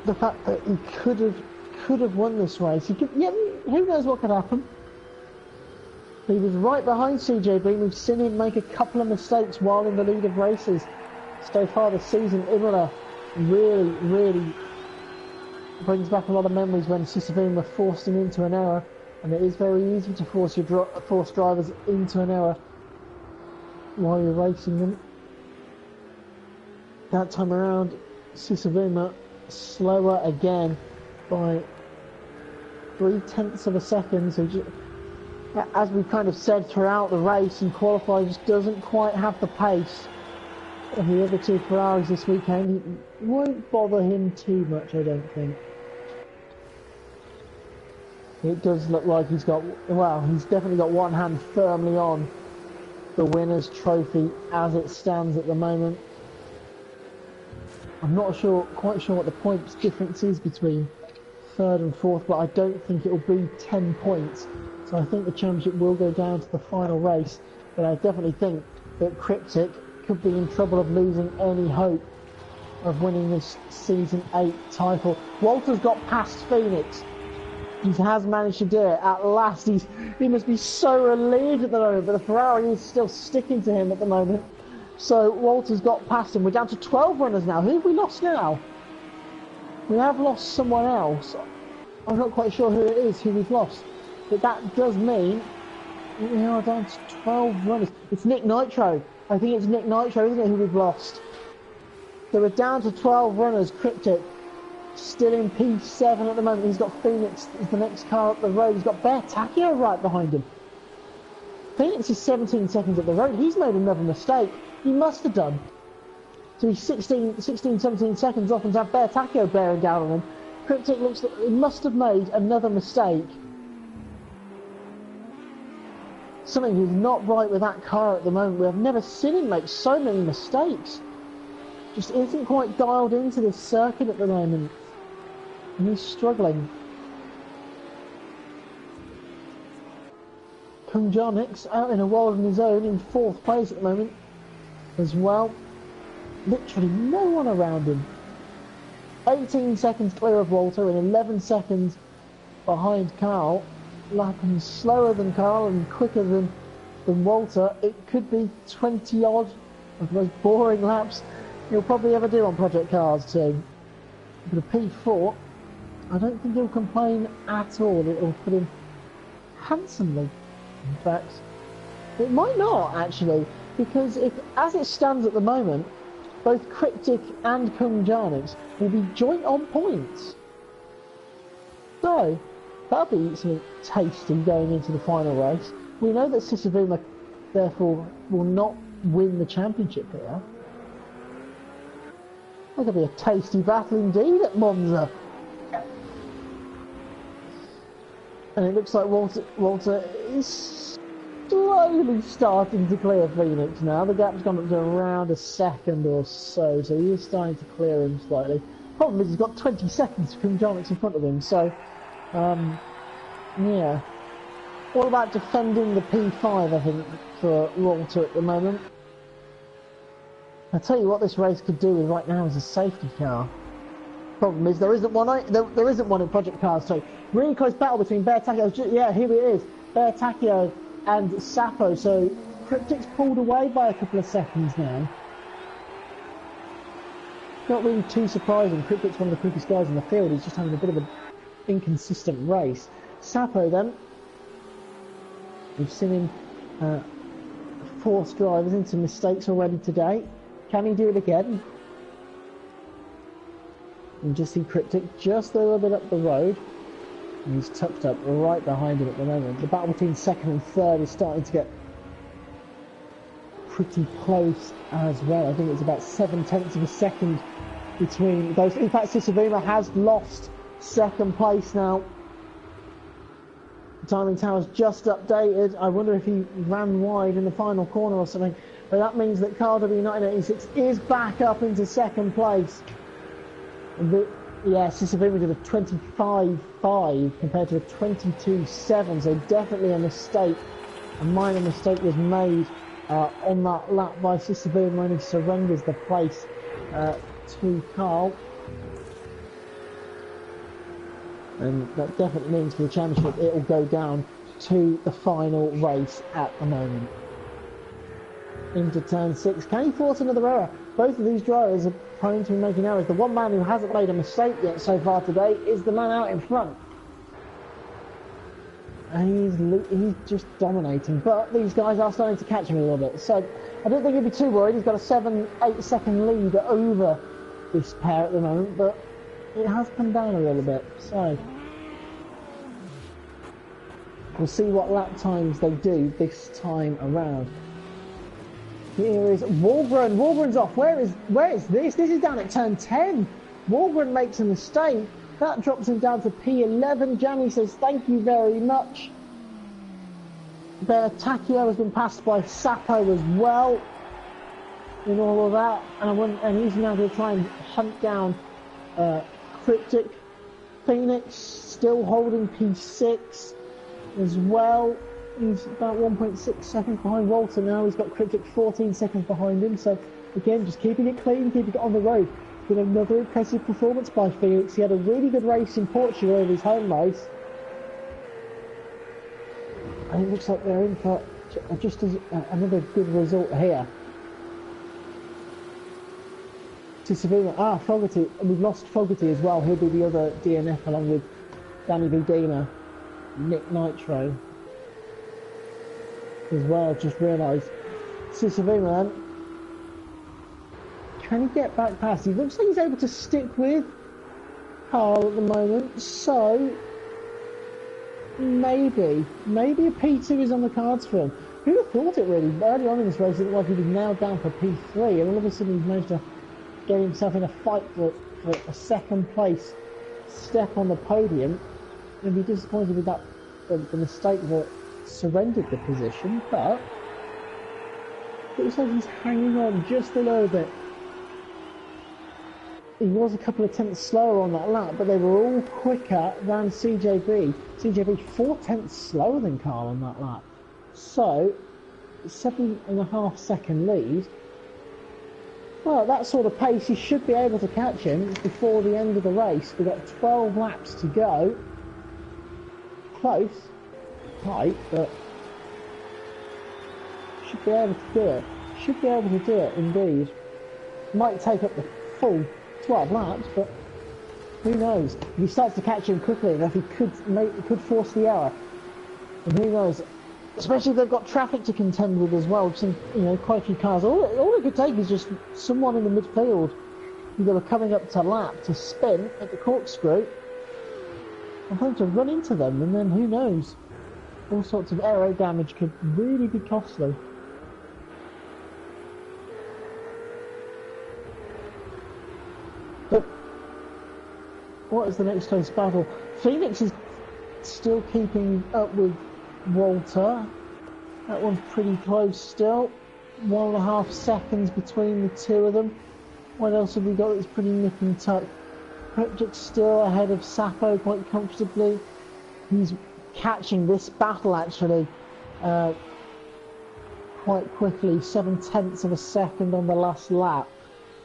Speaker 2: The fact that he could have won this race. Yeah, who knows what could happen? He was right behind CJ Bean. We've seen him make a couple of mistakes while in the lead of races. So far this season, Imola really brings back a lot of memories when Sisavuma forced him into an error. And it is very easy to force drivers into an error while you're racing them. That time around, Sisavuma slower again by 0.3 of a second. So just, as we kind of said throughout the race, and qualifying just doesn't quite have the pace of the other two Ferraris this weekend. It won't bother him too much, I don't think. It does look like he's definitely got one hand firmly on the winner's trophy as it stands at the moment. I'm not quite sure what the points difference is between third and fourth, but I don't think it will be 10 points. So I think the championship will go down to the final race. But I definitely think that Cryptic could be in trouble of losing any hope of winning this Season 8 title. Walter's got past Phoenix. He has managed to do it at last. He must be so relieved at the moment, but the Ferrari is still sticking to him at the moment. So Walter's got past him. We're down to 12 runners now. Who have we lost now? We have lost someone else. I'm not quite sure who it is who we've lost. But that does mean we are down to 12 runners. It's Nick Nitro. I think it's Nick Nitro, isn't it, who we've lost? So we're down to 12 runners. Cryptic still in P7 at the moment. He's got Phoenix as the next car up the road. He's got Bear Tacchio right behind him. Phoenix is 17 seconds up the road. He's made another mistake. He must have done. So he's 16, 17 seconds off, and to have Bear Tacchio bearing down on him. Cryptic looks like he must have made another mistake. Something is not right with that car at the moment. We have never seen him make so many mistakes. Just isn't quite dialed into this circuit at the moment. And he's struggling. Kunjanix out in a world of his own in 4th place at the moment as well. Literally no one around him. 18 seconds clear of Walter and 11 seconds behind Carl. Lapping slower than Carl and quicker than Walter. It could be 20 odd of the most boring laps you'll probably ever do on Project Cars too. But a P4, I don't think he'll complain at all. It'll put him handsomely. In fact, it might not actually, because as it stands at the moment, both Cryptic and Kunjanix will be joint on points. So that'll be something tasty going into the final race. We know that Sisavuma therefore will not win the championship here. That'll be a tasty battle indeed at Monza. And it looks like Walter is slowly starting to clear Phoenix now. The gap's gone up to around a second or so, so he is starting to clear him slightly. Problem is he's got 20 seconds from Jonix in front of him, so yeah. All about defending the P5, I think, for Walter at the moment. I'll tell you what this race could do with right now is a safety car. Problem is there isn't one in Project Cars, so really close battle between Bear Tacchio. Yeah, here it is. Bear Tacchio and Sapo. So Cryptic's pulled away by a couple of seconds now. Not really too surprising. Cryptic's one of the quickest guys in the field. He's just having a bit of an inconsistent race. Sapo then, we've seen him force drivers into mistakes already today. Can he do it again? And just see Cryptic just a little bit up the road. And he's tucked up right behind him at the moment. The battle between second and third is starting to get pretty close as well. I think it's about 7/10 of a second between those. In fact, Sisavuma has lost second place now. The timing tower's just updated. I wonder if he ran wide in the final corner or something. But that means that Carl W1986 is back up into second place. Yeah, Sisavuma did a 25.5 compared to a 22.7, so definitely a mistake. A minor mistake was made on that lap by Sisavuma when he surrenders the place to Carl. And that definitely means for the championship it will go down to the final race at the moment. Into turn 6. Can he force another error? Both of these drivers are prone to making errors. The one man who hasn't made a mistake yet so far today is the man out in front. And he's just dominating. But these guys are starting to catch him a little bit. So I don't think he'll be too worried. He's got a 7-8 second lead over this pair at the moment. But it has come down a little bit. So we'll see what lap times they do this time around. Here is Walgren. Walgren's off. Where is this? This is down at turn 10. Walgren makes a mistake. That drops him down to P11. Jamie says thank you very much. Bear Tacchio has been passed by Sapo as well. in all of that, and he's now going to try and hunt down Cryptic. Phoenix still holding P6 as well. He's about 1.6 seconds behind Walter now. He's got Cryptic 14 seconds behind him. So again, just keeping it clean, keeping it on the road. Been another impressive performance by Felix. He had a really good race in Portugal in his home race. And it looks like they're in for just as another good result here. To Savina, Fogarty, and we've lost Fogarty as well. He'll be the other DNF along with Danny Budina, Nick Nitro as well. Just realised. Savina, can he get back past? He looks like he's able to stick with Carl at the moment, so maybe a P2 is on the cards for him. Who'd have thought it really? Early on in this race, it looked like he was nailed down for P3, and all of a sudden he's managed to get himself in a fight for a second place step on the podium. And be disappointed with that, the mistake that surrendered the position, but it looks like he's hanging on just a little bit. He was a couple of tenths slower on that lap, but they were all quicker than CJB. CJB 4 tenths slower than Carl on that lap. So, 7.5 second lead. Well, that sort of pace, you should be able to catch him before the end of the race. We've got 12 laps to go. Close, tight, but should be able to do it. Should be able to do it, indeed. Might take up the full 12 laps, but who knows? If he starts to catch him quickly enough, he could force the error. And who knows? Especially if they've got traffic to contend with as well. We've seen, quite a few cars. All it could take is just someone in the midfield either coming up to lap to spin at the corkscrew and having to run into them, and then who knows? All sorts of aero damage could really be costly. But what is the next close battle? Phoenix is still keeping up with Walter. That one's pretty close still. 1.5 seconds between the two of them. What else have we got that's pretty nip and tuck? Cryptic's still ahead of Sapo quite comfortably. He's catching this battle actually quite quickly. 7/10 of a second on the last lap.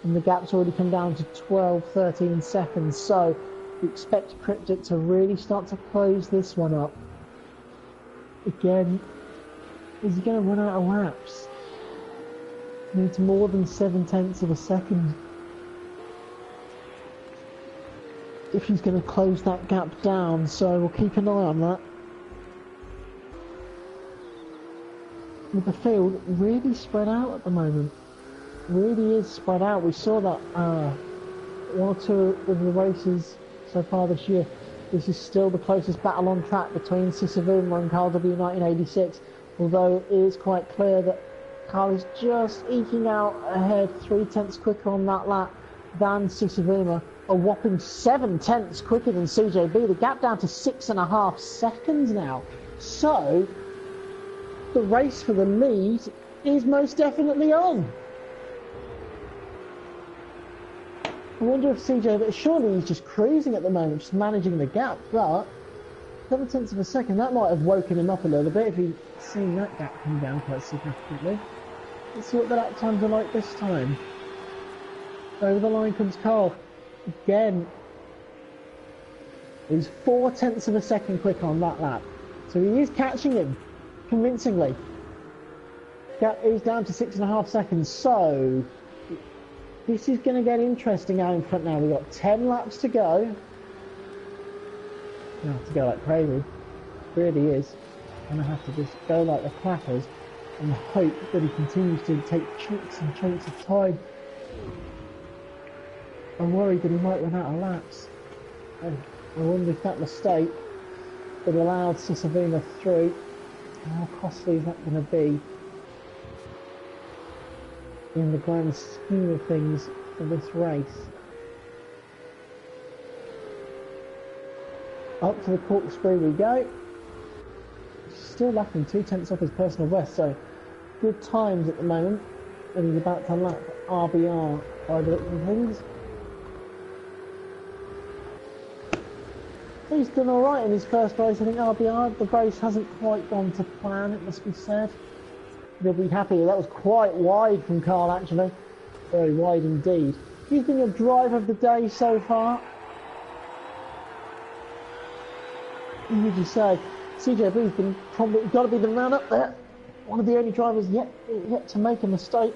Speaker 2: And the gap's already come down to 12-13 seconds. So we expect Cryptic to really start to close this one up. Again, is he going to run out of laps? Needs more than 7/10 of a second if he's going to close that gap down, so we'll keep an eye on that. With the field really spread out at the moment. Really is spread out. We saw that one or two of the races so far this year. This is still the closest battle on track between Sisavuma and Carl W. 1986, although it is quite clear that Carl is just eking out ahead 3/10 quicker on that lap than Sisavuma, a whopping 7/10 quicker than CJB. The gap down to 6.5 seconds now. So, the race for the lead is most definitely on. I wonder if CJ, surely he's just cruising at the moment, just managing the gap, but 7/10 of a second, that might have woken him up a little bit if he'd seen that gap come down quite significantly. Let's see what the lap times are like this time. Over the line comes Carl. Again, he's 4/10 of a second quicker on that lap. So he is catching him, convincingly. Gap is down to 6.5 seconds, so this is going to get interesting out in front now. We've got 10 laps to go. You have to go like crazy. It really is. I'm going to have to just go like the clappers and hope that he continues to take chunks and chunks of time. I'm worried that he might run out of laps. And I wonder if that mistake that allowed Sisavuma through, how costly is that going to be in the grand scheme of things for this race. Up to the corkscrew we go. Still lacking 2/10 off his personal best, so good times at the moment. and he's about to lap RBR by the look of things. He's done alright in his first race. I think RBR, the race hasn't quite gone to plan, it must be said. He'll be happy. That was quite wide from Carl, actually. Very wide indeed. He's been your driver of the day so far. What would you say? CJB's been probably got to be the man up there. One of the only drivers yet to make a mistake.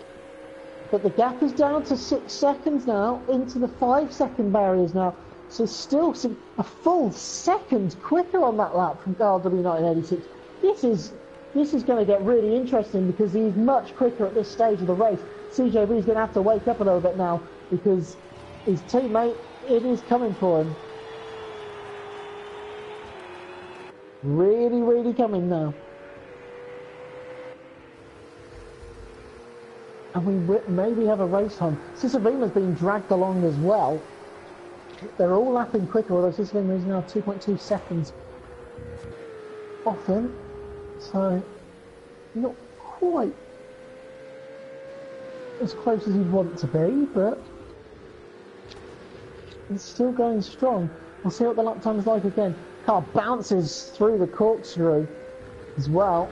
Speaker 2: But the gap is down to 6 seconds now, into the 5-second barriers now. So still a full second quicker on that lap from Carl W1986. This is going to get really interesting because he's much quicker at this stage of the race. CJB is going to have to wake up a little bit now because his teammate, it is coming for him. Really, really coming now. And we maybe have a race home. Cicerina's been dragged along as well. They're all lapping quicker, although Cicerina is now 2.2 seconds off him. So, not quite as close as he'd want to be, but it's still going strong. We'll see what the lap time is like again. Car bounces through the corkscrew as well.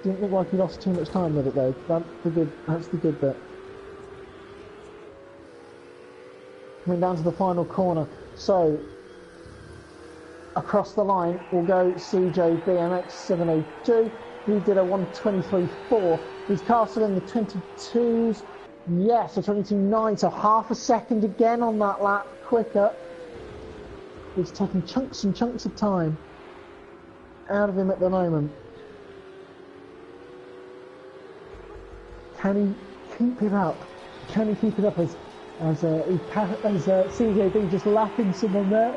Speaker 2: Didn't look like he lost too much time with it though. That's the good bit. Coming down to the final corner. So across the line will go CJ BMX 702. He did a 1:23.4. His car still in the 22s. Yes, a 22.9, so half a second again on that lap, quicker. He's taking chunks and chunks of time out of him at the moment. Can he keep it up? Can he keep it up as CJB just lapping someone there?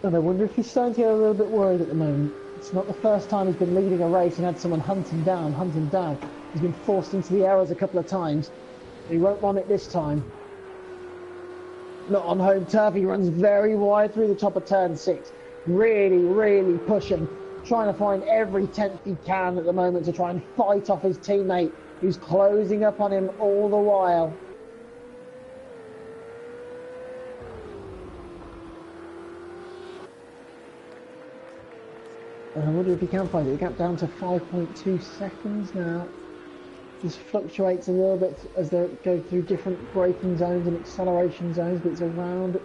Speaker 2: And I wonder if he's starting to get a little bit worried at the moment. It's not the first time he's been leading a race and had someone hunt him down. He's been forced into the errors a couple of times. He won't want it this time. Not on home turf. He runs very wide through the top of turn 6. Really, really pushing. Trying to find every tenth he can at the moment to try and fight off his teammate who's closing up on him all the while. I wonder if he can find it. The gap down to 5.2 seconds now. This fluctuates a little bit as they go through different braking zones and acceleration zones, but it's around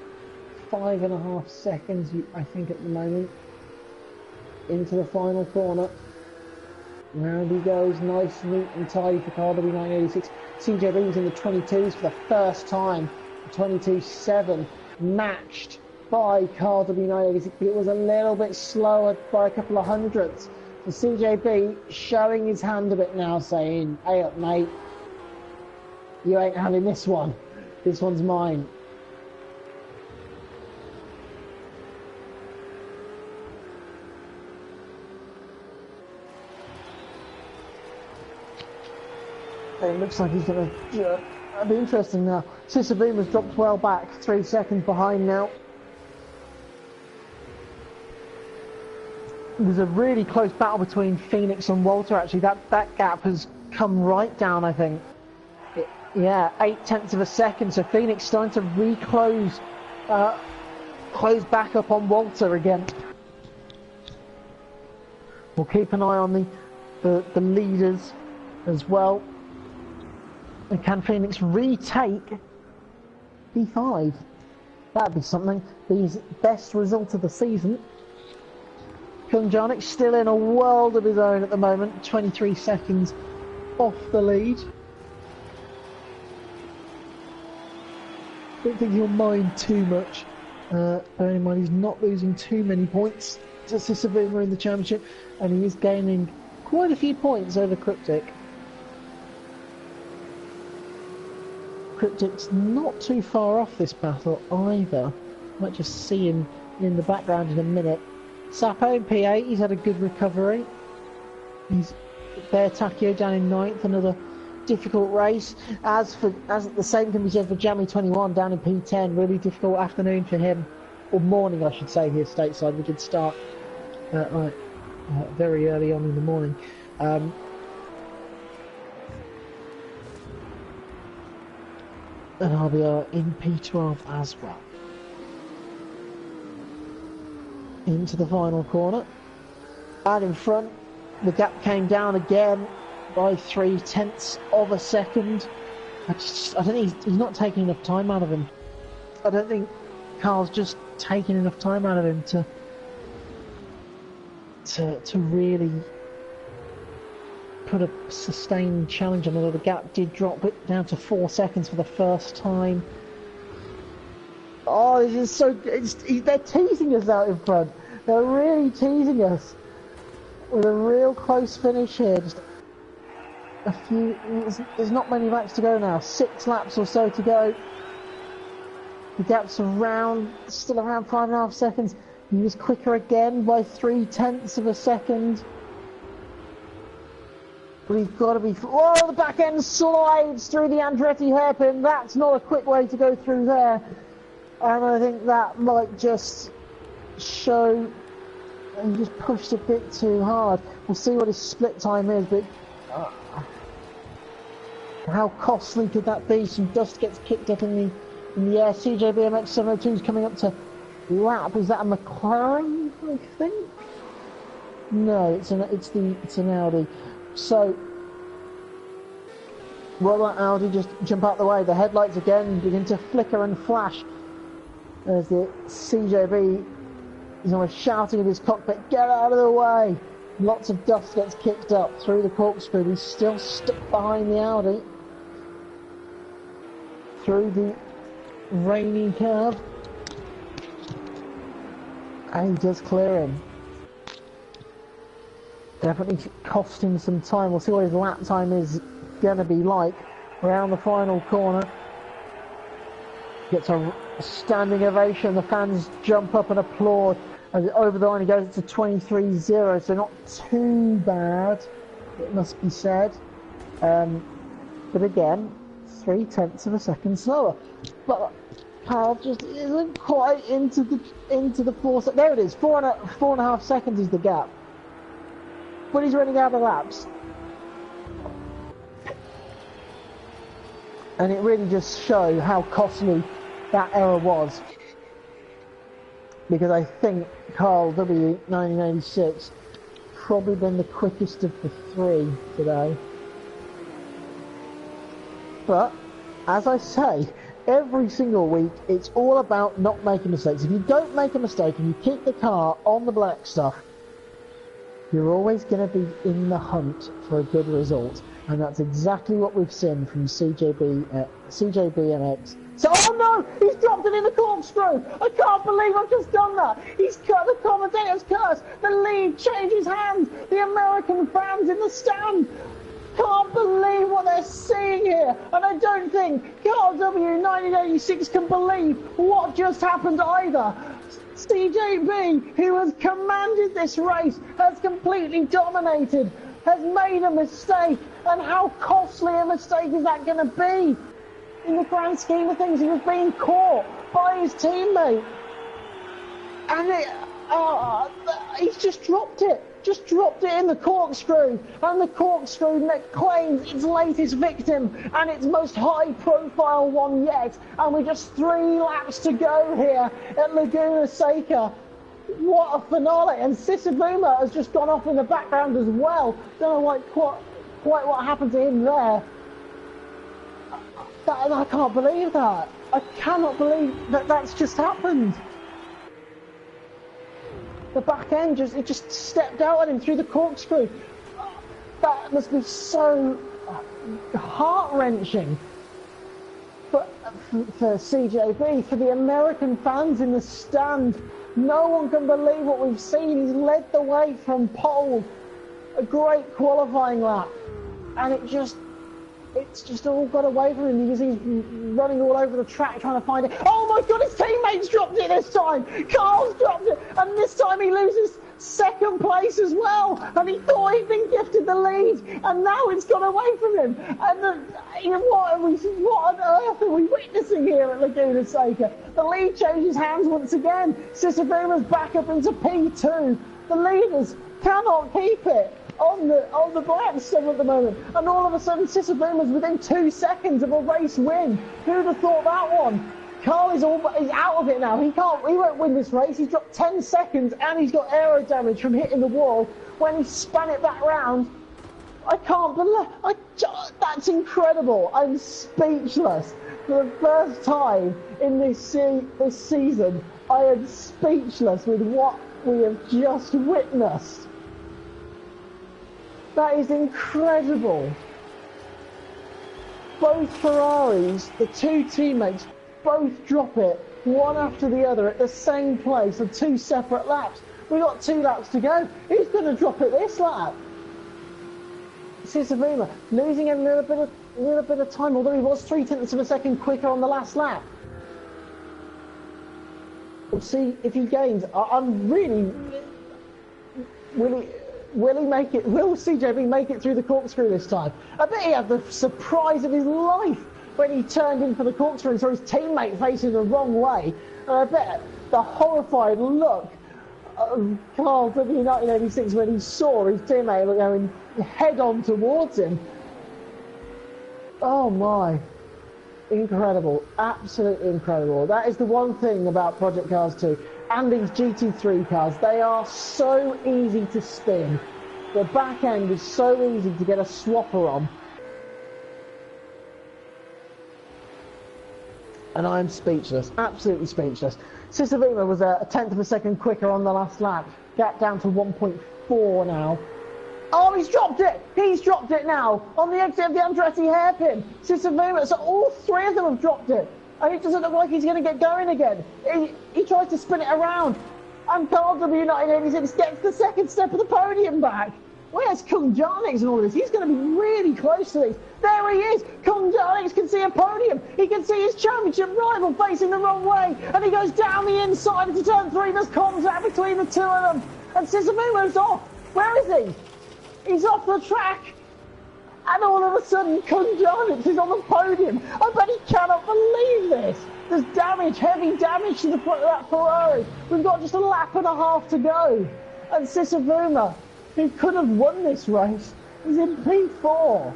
Speaker 2: 5.5 seconds, I think, at the moment. Into the final corner. Round he goes, nice, neat and tidy for Carl W986. CJB was in the 22s for the first time. 22.7 matched by Carl W986, but it was a little bit slower by a couple of hundredths. So CJB showing his hand a bit now, saying, "Hey up, mate, you ain't having this one. This one's mine." It looks like he's going to... That'd be interesting now. Cicerina's dropped well back, 3 seconds behind now. There's a really close battle between Phoenix and Walter, actually. That gap has come right down, I think. Yeah, 0.8 of a second. So Phoenix starting to reclose, close back up on Walter again. We'll keep an eye on the leaders as well. And can Phoenix retake P5? That'd be something. The best result of the season. Kunjanic still in a world of his own at the moment, 23 seconds off the lead. Don't think he'll mind too much. Bearing in mind he's not losing too many points to Cicerina in the championship, and he is gaining quite a few points over Cryptic. Cryptic's not too far off this battle either. Might just see him in the background in a minute. Sapo in P8, he's had a good recovery. He's Bear Takio down in 9th, another difficult race. As the same can be said for Jammy 21 down in P10, really difficult afternoon for him or morning I should say, here stateside. We did start very early on in the morning. And I'll be in P12 as well. Into the final corner. And in front, the gap came down again by 0.3 of a second. I don't think he's not taking enough time out of him. I don't think Carl's just taking enough time out of him to really put a sustained challenge on, although the gap did drop it down to 4 seconds for the first time. Oh, this is so... they're teasing us out in front. They're really teasing us with a real close finish here. Just a few... There's not many laps to go now. 6 laps or so to go. The gap's still around 5.5 seconds. He was quicker again by 0.3 of a second. But he's got to be... Oh, the back end slides through the Andretti hairpin. That's not a quick way to go through there. And I think that might just show... He just pushed a bit too hard. We'll see what his split time is, but... how costly could that be? Some dust gets kicked up in the air. CJB MX-702 is coming up to lap. Is that a McLaren, I think? No, it's an Audi. So, will that Audi just jump out the way? The headlights again begin to flicker and flash as the CJB is almost shouting at his cockpit, "Get out of the way!" Lots of dust gets kicked up through the corkscrew. He's still stuck behind the Audi through the rainy curve, and he does clear him. Definitely cost him some time. We'll see what his lap time is going to be like around the final corner. Gets a standing ovation. The fans jump up and applaud as over the line he goes to 23.0, so not too bad, it must be said. But again, 0.3 of a second slower. But Carl just isn't quite into the 4 seconds. There it is. 4.5 seconds is the gap. But he's running out of laps. And it really just shows how costly that error was. Because I think Carl W 1986 probably been the quickest of the 3 today. But, as I say, every single week it's all about not making mistakes. If you don't make a mistake and you keep the car on the black stuff, you're always going to be in the hunt for a good result, and that's exactly what we've seen from CJBMX. So, oh no! He's dropped it in the corkscrew! I can't believe I've just done that! He's cut the commentator's curse! The lead changes hands! The American fans in the stand! Can't believe what they're seeing here! And I don't think Carl W 1986 can believe what just happened either! CJB, who has commanded this race, has completely dominated, has made a mistake, and how costly a mistake is that going to be? In the grand scheme of things, he was being caught by his teammate, and he's just dropped it in the corkscrew, and the corkscrew claims its latest victim and its most high-profile one yet, and we're just 3 laps to go here at Laguna Seca. What a finale! And Sisabuma has just gone off in the background as well. Don't know quite what happened to him there. I can't believe that. I cannot believe that that's just happened. The back end just stepped out at him through the corkscrew. That must be so heart-wrenching. But for CJB, for the American fans in the stand, no one can believe what we've seen. He's led the way from pole. A great qualifying lap. And it's just all got away from him because he's running all over the track trying to find it. Oh my god, his teammates dropped it this time! Carl's dropped it! And this time he loses second place as well, and he thought he'd been gifted the lead, and now it's gone away from him. And what on earth are we witnessing here at Laguna Seca? The lead changes hands once again. Sisavuma's back up into P2. The leaders cannot keep it on the black still at the moment, and all of a sudden Sisavuma's within 2 seconds of a race win. Who'd have thought that one? Carl is out of it now. He won't win this race. He's dropped 10 seconds and he's got aero damage from hitting the wall when he spun it back round. I can't believe that's incredible. I'm speechless. For the first time in this season, I am speechless with what we have just witnessed. That is incredible. Both Ferraris, the two teammates, both drop it one after the other at the same place on 2 separate laps. We've got 2 laps to go. Who's going to drop it this lap? Sisavuma losing a little bit of time, although he was 0.3 of a second quicker on the last lap. We'll see if he gains. I'm really... Will he make it? Will CJB make it through the corkscrew this time? I bet he had the surprise of his life when he turned in for the corkscrew and saw his teammate facing the wrong way. And I bet the horrified look of Carl W 1986 when he saw his teammate going head on towards him. Oh my. Incredible. Absolutely incredible. That is the one thing about Project Cars 2 and these GT3 cars. They are so easy to spin. The back end is so easy to get a swapper on. And I'm speechless, absolutely speechless. Sisavuma was a 1/10 of a second quicker on the last lap. Gap down to 1.4 now. Oh, he's dropped it! He's dropped it now! On the exit of the Andretti hairpin! Sisavuma, so all 3 of them have dropped it! And it doesn't look like he's going to get going again. He tries to spin it around. And Carl W 1986 gets the second step of the podium back. Where's Kung Jarnix and all this? He's going to be really close to these. There he is! Kung Jarnix can see a podium. He can see his championship rival facing the wrong way. And he goes down the inside into turn 3. There's contact between the 2 of them. And Sisavuma's off. Where is he? He's off the track. And all of a sudden, Kung Jarnix is on the podium. I bet he cannot believe this. There's damage, heavy damage to the front of that Ferrari. We've got just a lap and a half to go. And Sisavuma, who could have won this race, is in P4.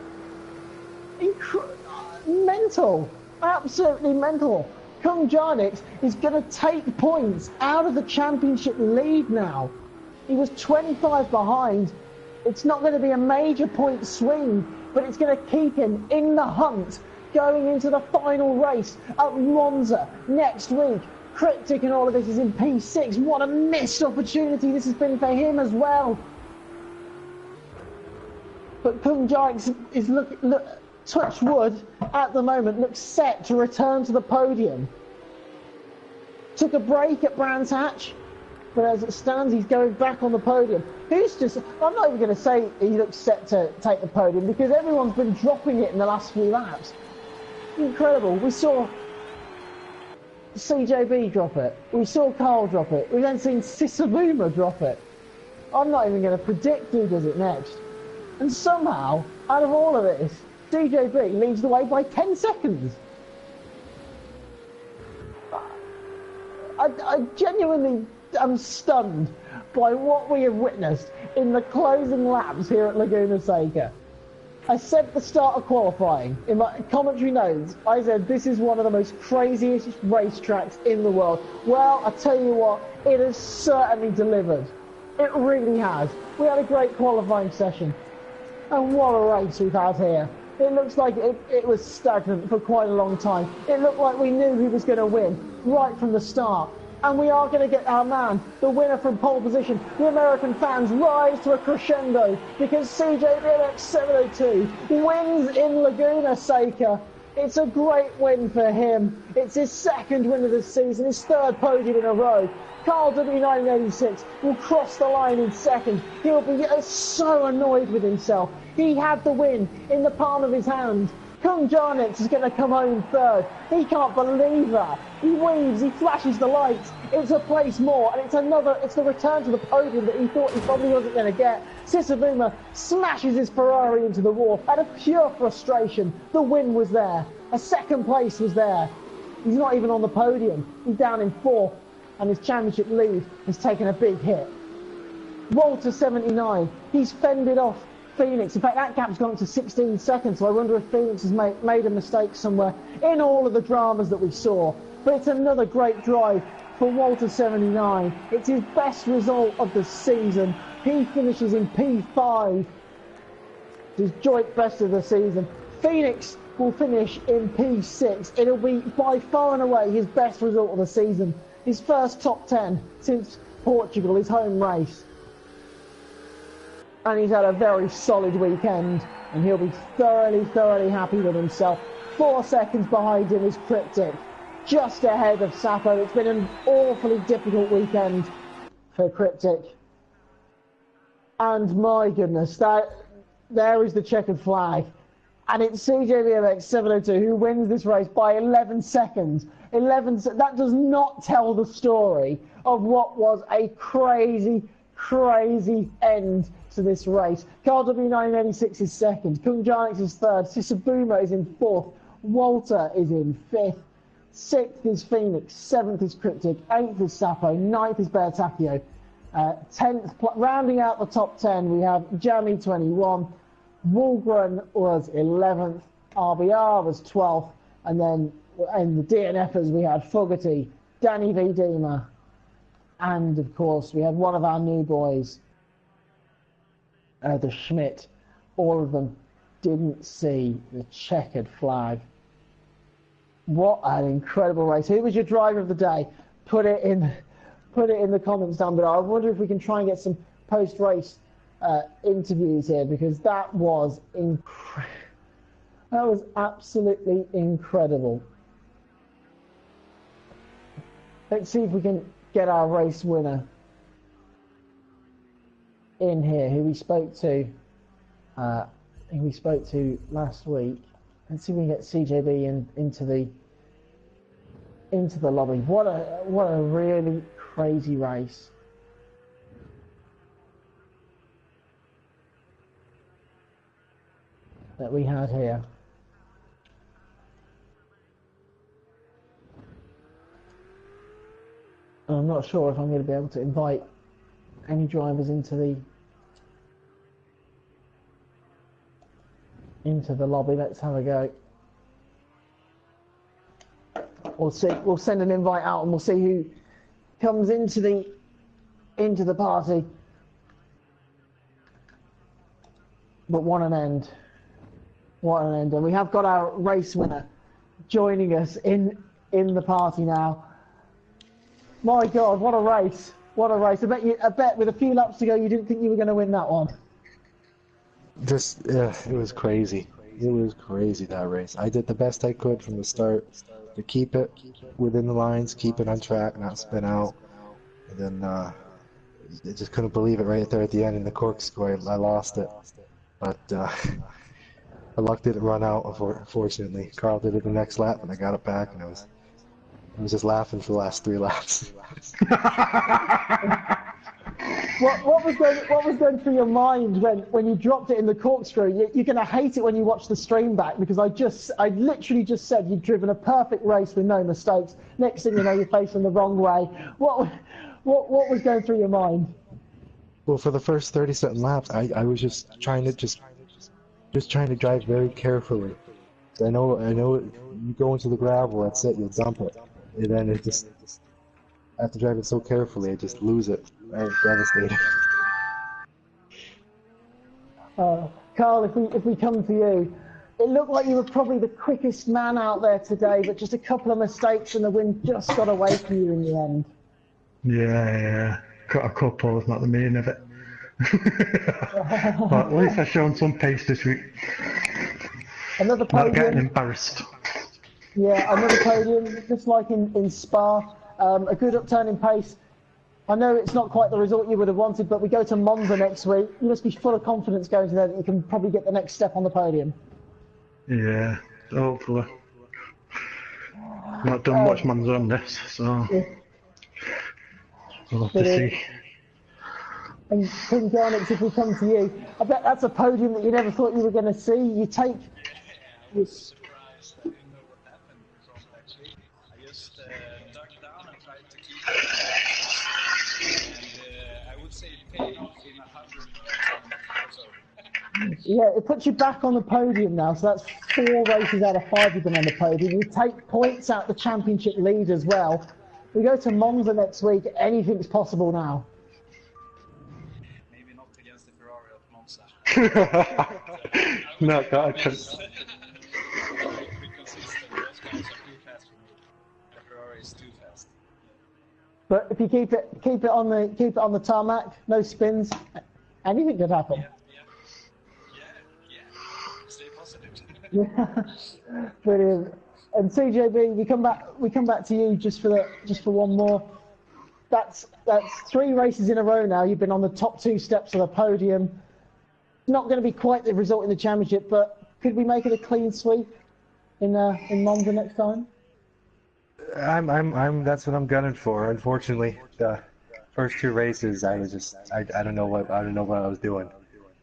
Speaker 2: Mental. Absolutely mental. Kung Jarnix is going to take points out of the championship lead now. He was 25 behind. It's not going to be a major point swing, but it's going to keep him in the hunt going into the final race at Monza next week. Cryptic and all of this is in P6. What a missed opportunity this has been for him as well. But Kung Jarnix is touch wood at the moment, looks set to return to the podium. Took a break at Brands Hatch, but as it stands, he's going back on the podium. I'm not even going to say he looks set to take the podium because everyone's been dropping it in the last few laps. Incredible. We saw CJB drop it. We saw Carl drop it. We've then seen Sisavuma drop it. I'm not even going to predict who does it next. And somehow, out of all of this, DJB leads the way by 10 seconds. I genuinely am stunned by what we have witnessed in the closing laps here at Laguna Seca. I said at the start of qualifying, in my commentary notes, I said this is one of the most craziest racetracks in the world. Well, I tell you what, it has certainly delivered. It really has. We had a great qualifying session. And what a race we've had here. It looks like it was stagnant for quite a long time. It looked like we knew who was going to win right from the start. And we are going to get our man, the winner from pole position. The American fans rise to a crescendo because CJBMX 702 wins in Laguna Seca. It's a great win for him. It's his 2nd win of the season, his 3rd podium in a row. Carl W 1986 will cross the line in 2nd. He'll be so annoyed with himself. He had the win in the palm of his hand. Kung Jarnix is going to come home third. He can't believe that. He weaves, he flashes the lights. It's a place more, and it's the return to the podium that he thought he probably wasn't going to get. Sisavuma smashes his Ferrari into the wall out of pure frustration. The win was there. A second place was there. He's not even on the podium. He's down in fourth, and his championship lead has taken a big hit. Walter 79, he's fended off Phoenix. In fact, that gap's gone to 16 seconds, so I wonder if Phoenix has made a mistake somewhere in all of the dramas that we saw. But it's another great drive for Walter 79. It's his best result of the season. He finishes in P5. His joint best of the season. Phoenix will finish in P6. It'll be by far and away his best result of the season. His first top 10 since Portugal, his home race. And he's had a very solid weekend, and he'll be thoroughly happy with himself. 4 seconds behind him is Cryptic, just ahead of Sapo. It's been an awfully difficult weekend for Cryptic. And my goodness, there is the checkered flag. And it's CJBMX 702 who wins this race by 11 seconds. That does not tell the story of what was a crazy end to this race. Carl W986 is second, Kung Jarnix is third, Sisabuma is in fourth, Walter is in fifth, sixth is Phoenix, seventh is Cryptic, eighth is Sapo, ninth is Beartacchio, 10th, rounding out the top 10, we have Jamie 21, Walgren was 11th, RBR was 12th, and then in the DNFers we had Fogarty, Danny V. Deemer, and of course we had one of our new boys, the Schmidt. All of them didn't see the checkered flag. What an incredible race. Who was your driver of the day? Put it in the comments down below. I wonder if we can try and get some post-race interviews here, because that was absolutely incredible. Let's see if we can get our race winner in here, who we spoke to last week. Let's see if we can get CJB into the lobby. What a really crazy race. That we had here. I'm not sure if I'm going to be able to invite any drivers into the lobby. Let's have a go. We'll see. We'll send an invite out and we'll see who comes into the party. But what an end. What an end. And we have got our race winner joining us in the party now. My God, what a race. What a race. I bet with a few laps to go you didn't think you were going to win that one.
Speaker 3: It was crazy. It was crazy, that race. I did the best I could from the start to keep it within the lines, keep it on track, not spin out. And then I just couldn't believe it right there at the end in the corkscrew. I lost it. But the luck didn't run out, unfortunately. Carl did it the next lap, and I got it back, and I was just laughing for the last 3 laps.
Speaker 2: What was going through your mind when you dropped it in the corkscrew? You're going to hate it when you watch the stream back, because I literally just said you'd driven a perfect race with no mistakes. Next thing you know, you're facing the wrong way. What was going through your mind?
Speaker 3: Well, for the first 30-something laps, I was just trying to drive very carefully. I know you go into the gravel, that's it, you'll dump it. And then I have to drive it so carefully, I just lose it. I was devastated.
Speaker 2: Carl, if we come to you, it looked like you were probably the quickest man out there today, but just a couple of mistakes and the wind just got away from you in the end.
Speaker 4: Yeah. Got a couple, is not the meaning of it. But at least I've shown some pace this week.
Speaker 2: Another podium.
Speaker 4: Not getting embarrassed.
Speaker 2: Yeah, another podium, just like in Spa. A good upturn in pace. I know it's not quite the result you would have wanted, but we go to Monza next week. You must be full of confidence going to there that you can probably get the next step on the podium.
Speaker 4: Yeah, hopefully. Not done much man's on this, so we'll have to see.
Speaker 2: And King Garnix, if we come to you, I bet that's a podium that you never thought you were going to see. You take.
Speaker 5: I was surprised. I didn't know what happened from actually. I just ducked down and tried to keep it. And I would say it paid off in 100 or so.
Speaker 2: Yeah, it puts you back on the podium now. So that's 4 races out of 5 you've been on the podium. You take points out the championship lead as well. We go to Monza next week. Anything's possible now.
Speaker 5: Maybe not against the Ferrari at Monza.
Speaker 4: Not got a chance.
Speaker 5: Be consistent. Those guys are too fast for me. The Ferrari is too fast.
Speaker 2: But if you keep it on the tarmac, no spins, anything could happen.
Speaker 5: Yeah. Stay positive.
Speaker 2: Yeah, brilliant. And CJB, we come back to you just for one more. That's 3 races in a row now. You've been on the top 2 steps of the podium. Not going to be quite the result in the championship, but could we make it a clean sweep in Monza next time?
Speaker 3: That's what I'm gunning for. Unfortunately, the first 2 races, I don't know what I was doing.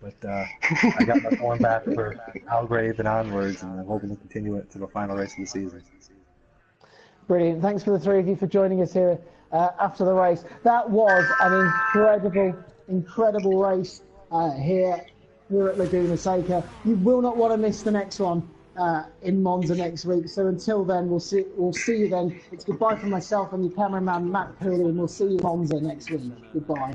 Speaker 3: But I got my form back for Algrave and onwards, and I'm hoping to continue it to the final race of the season.
Speaker 2: Brilliant. Thanks for the 3 of you for joining us here after the race. That was an incredible race here at Laguna Seca. You will not want to miss the next one in Monza next week. So until then, we'll see you then. It's goodbye from myself and your cameraman Matt Cooley, and we'll see you in Monza next week. Goodbye.